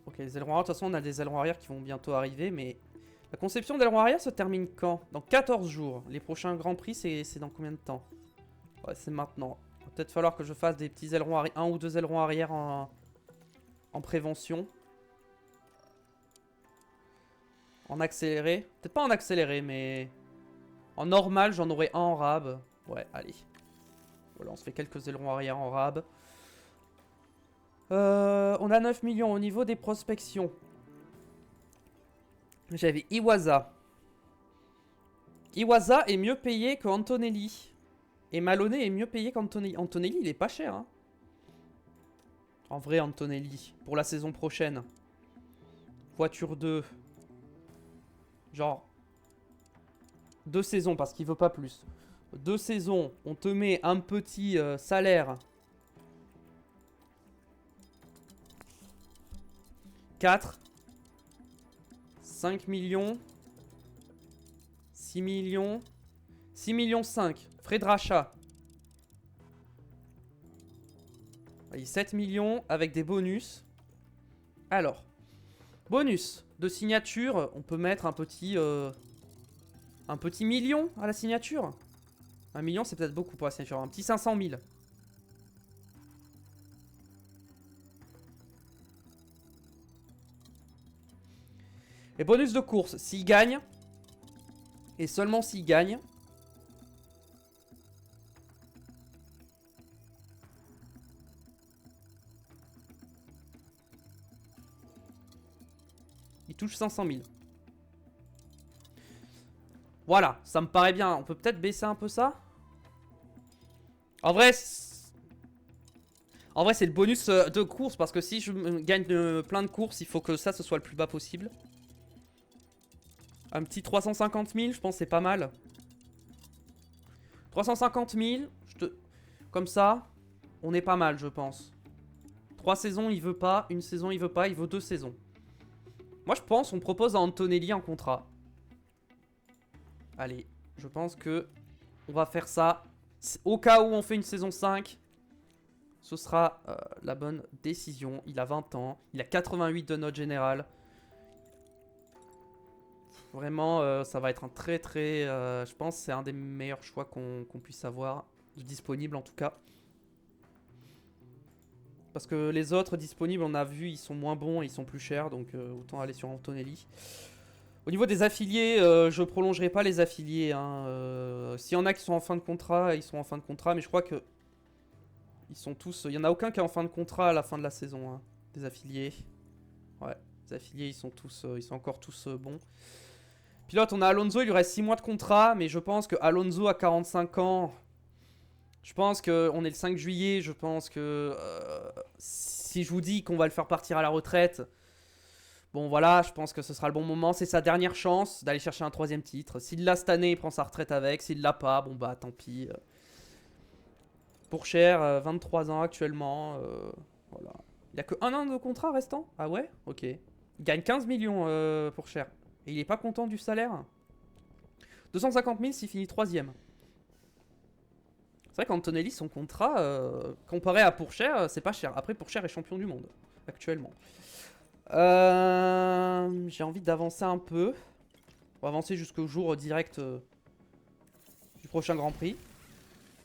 Ok, les ailerons arrière, de toute façon on a des ailerons arrière qui vont bientôt arriver, mais... La conception d'ailerons arrière se termine quand? Dans 14 jours. Les prochains Grands Prix, c'est dans combien de temps? Ouais, c'est maintenant. Il va peut-être falloir que je fasse des petits ailerons arrière, 1 ou 2 ailerons arrière en prévention. En accéléré. Peut-être pas en accéléré, mais... En normal, j'en aurais un en rab. Ouais, allez. Voilà, on se fait quelques ailerons arrière en rab. On a 9 millions au niveau des prospections. J'avais Iwasa. Iwasa est mieux payé que Antonelli. Et Maloney est mieux payé qu'Antonelli. Antonelli, il est pas cher, hein. En vrai, Antonelli. Pour la saison prochaine. Voiture 2. Genre 2 saisons parce qu'il veut pas plus. 2 saisons, on te met un petit salaire. 4. 5 millions. 6 millions. 6 millions 5. Frais de rachat. Allez, 7 millions avec des bonus. Alors. Bonus de signature. On peut mettre un petit million à la signature. 1 million, c'est peut-être beaucoup pour la signature. Un petit 500 000. Et bonus de course. S'il gagne. Et seulement s'il gagne. Il touche 500 000. Voilà, ça me paraît bien. On peut peut-être baisser un peu ça. En vrai, c'est le bonus de course. Parce que si je gagne plein de courses, il faut que ça, ce soit le plus bas possible. Un petit 350 000, je pense c'est pas mal. 350 000, comme ça, on est pas mal, je pense. 3 saisons, il veut pas. Une saison, il veut pas. Il veut 2 saisons. Moi, je pense on propose à Antonelli un contrat. Allez, je pense que on va faire ça. Au cas où on fait une saison 5, ce sera la bonne décision. Il a 20 ans. Il a 88 de note générale. Vraiment, ça va être un très très... je pense que c'est un des meilleurs choix qu'on puisse avoir. Disponible en tout cas. Parce que les autres disponibles, on a vu, ils sont moins bons et ils sont plus chers. Donc autant aller sur Antonelli. Au niveau des affiliés, je prolongerai pas les affiliés. Hein. S'il y en a qui sont en fin de contrat, ils sont en fin de contrat. Mais je crois que... Ils sont tous... Il n'y en a aucun qui est en fin de contrat à la fin de la saison. Hein, des affiliés. Ouais, les affiliés, ils sont encore tous bons. Pilote, on a Alonso, il lui reste 6 mois de contrat, mais je pense que Alonso a 45 ans. Je pense qu'on est le 5 juillet, je pense que si je vous dis qu'on va le faire partir à la retraite, bon voilà, je pense que ce sera le bon moment. C'est sa dernière chance d'aller chercher un 3ème titre. S'il l'a cette année, il prend sa retraite avec. S'il l'a pas, bon bah tant pis. Pour cher, 23 ans actuellement. Voilà. Il n'y a que 1 an de contrat restant. Ah ouais? Ok. Il gagne 15 millions pour cher. Et il est pas content du salaire. 250 000 s'il finit 3ème. C'est vrai qu'Antonelli, son contrat, comparé à Pourchaire, c'est pas cher. Après, Pourchaire est champion du monde, actuellement. J'ai envie d'avancer un peu. On va avancer jusqu'au jour direct du prochain Grand Prix. De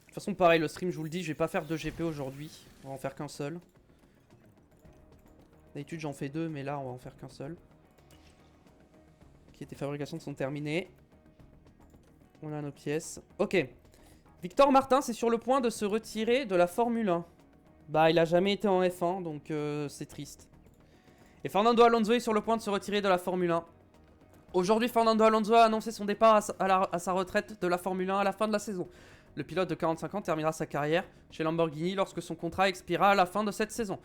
toute façon, pareil, le stream, je vous le dis, je vais pas faire 2 GP aujourd'hui. On va en faire qu'un seul. D'habitude, j'en fais 2, mais là, on va en faire qu'un seul. Ok, tes fabrications sont terminées. On a nos pièces. Ok. Victor Martin, c'est sur le point de se retirer de la Formule 1. Bah, il a jamais été en F1, donc c'est triste. Et Fernando Alonso est sur le point de se retirer de la Formule 1. Aujourd'hui, Fernando Alonso a annoncé son départ à sa retraite de la Formule 1 à la fin de la saison. Le pilote de 45 ans terminera sa carrière chez Lamborghini lorsque son contrat expirera à la fin de cette saison.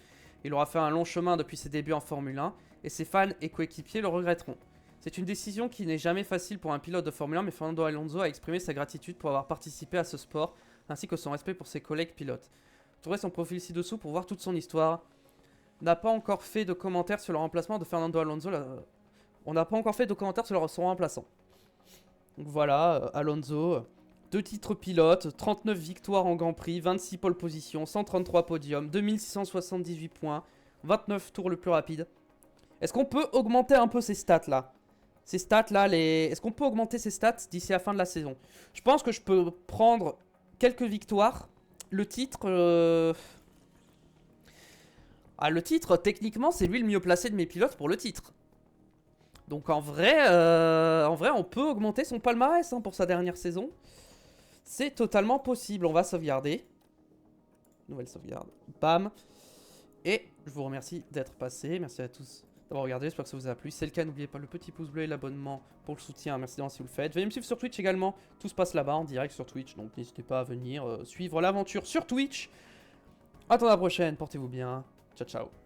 Il aura fait un long chemin depuis ses débuts en Formule 1 et ses fans et coéquipiers le regretteront. C'est une décision qui n'est jamais facile pour un pilote de Formule 1, mais Fernando Alonso a exprimé sa gratitude pour avoir participé à ce sport, ainsi que son respect pour ses collègues pilotes. Vous trouverez son profil ci-dessous pour voir toute son histoire. On n'a pas encore fait de commentaires sur le remplacement de Fernando Alonso. On n'a pas encore fait de commentaires sur son remplaçant. Donc voilà, Alonso, 2 titres pilotes, 39 victoires en Grand Prix, 26 pole positions, 133 podiums, 2678 points, 29 tours le plus rapide. Est-ce qu'on peut augmenter un peu ces stats là? Ces stats là, est-ce qu'on peut augmenter ces stats d'ici la fin de la saison? Je pense que je peux prendre quelques victoires. Le titre... Ah, le titre, techniquement, c'est lui le mieux placé de mes pilotes pour le titre. Donc en vrai, on peut augmenter son palmarès hein, pour sa dernière saison. C'est totalement possible. On va sauvegarder. Nouvelle sauvegarde. Bam. Et je vous remercie d'être passé. Merci à tous d'avoir regardé. J'espère que ça vous a plu. Si c'est le cas, n'oubliez pas le petit pouce bleu et l'abonnement pour le soutien. Merci d'avance si vous le faites. Venez me suivre sur Twitch également. Tout se passe là-bas en direct sur Twitch. Donc n'hésitez pas à venir suivre l'aventure sur Twitch. Attends la prochaine. Portez-vous bien. Ciao, ciao.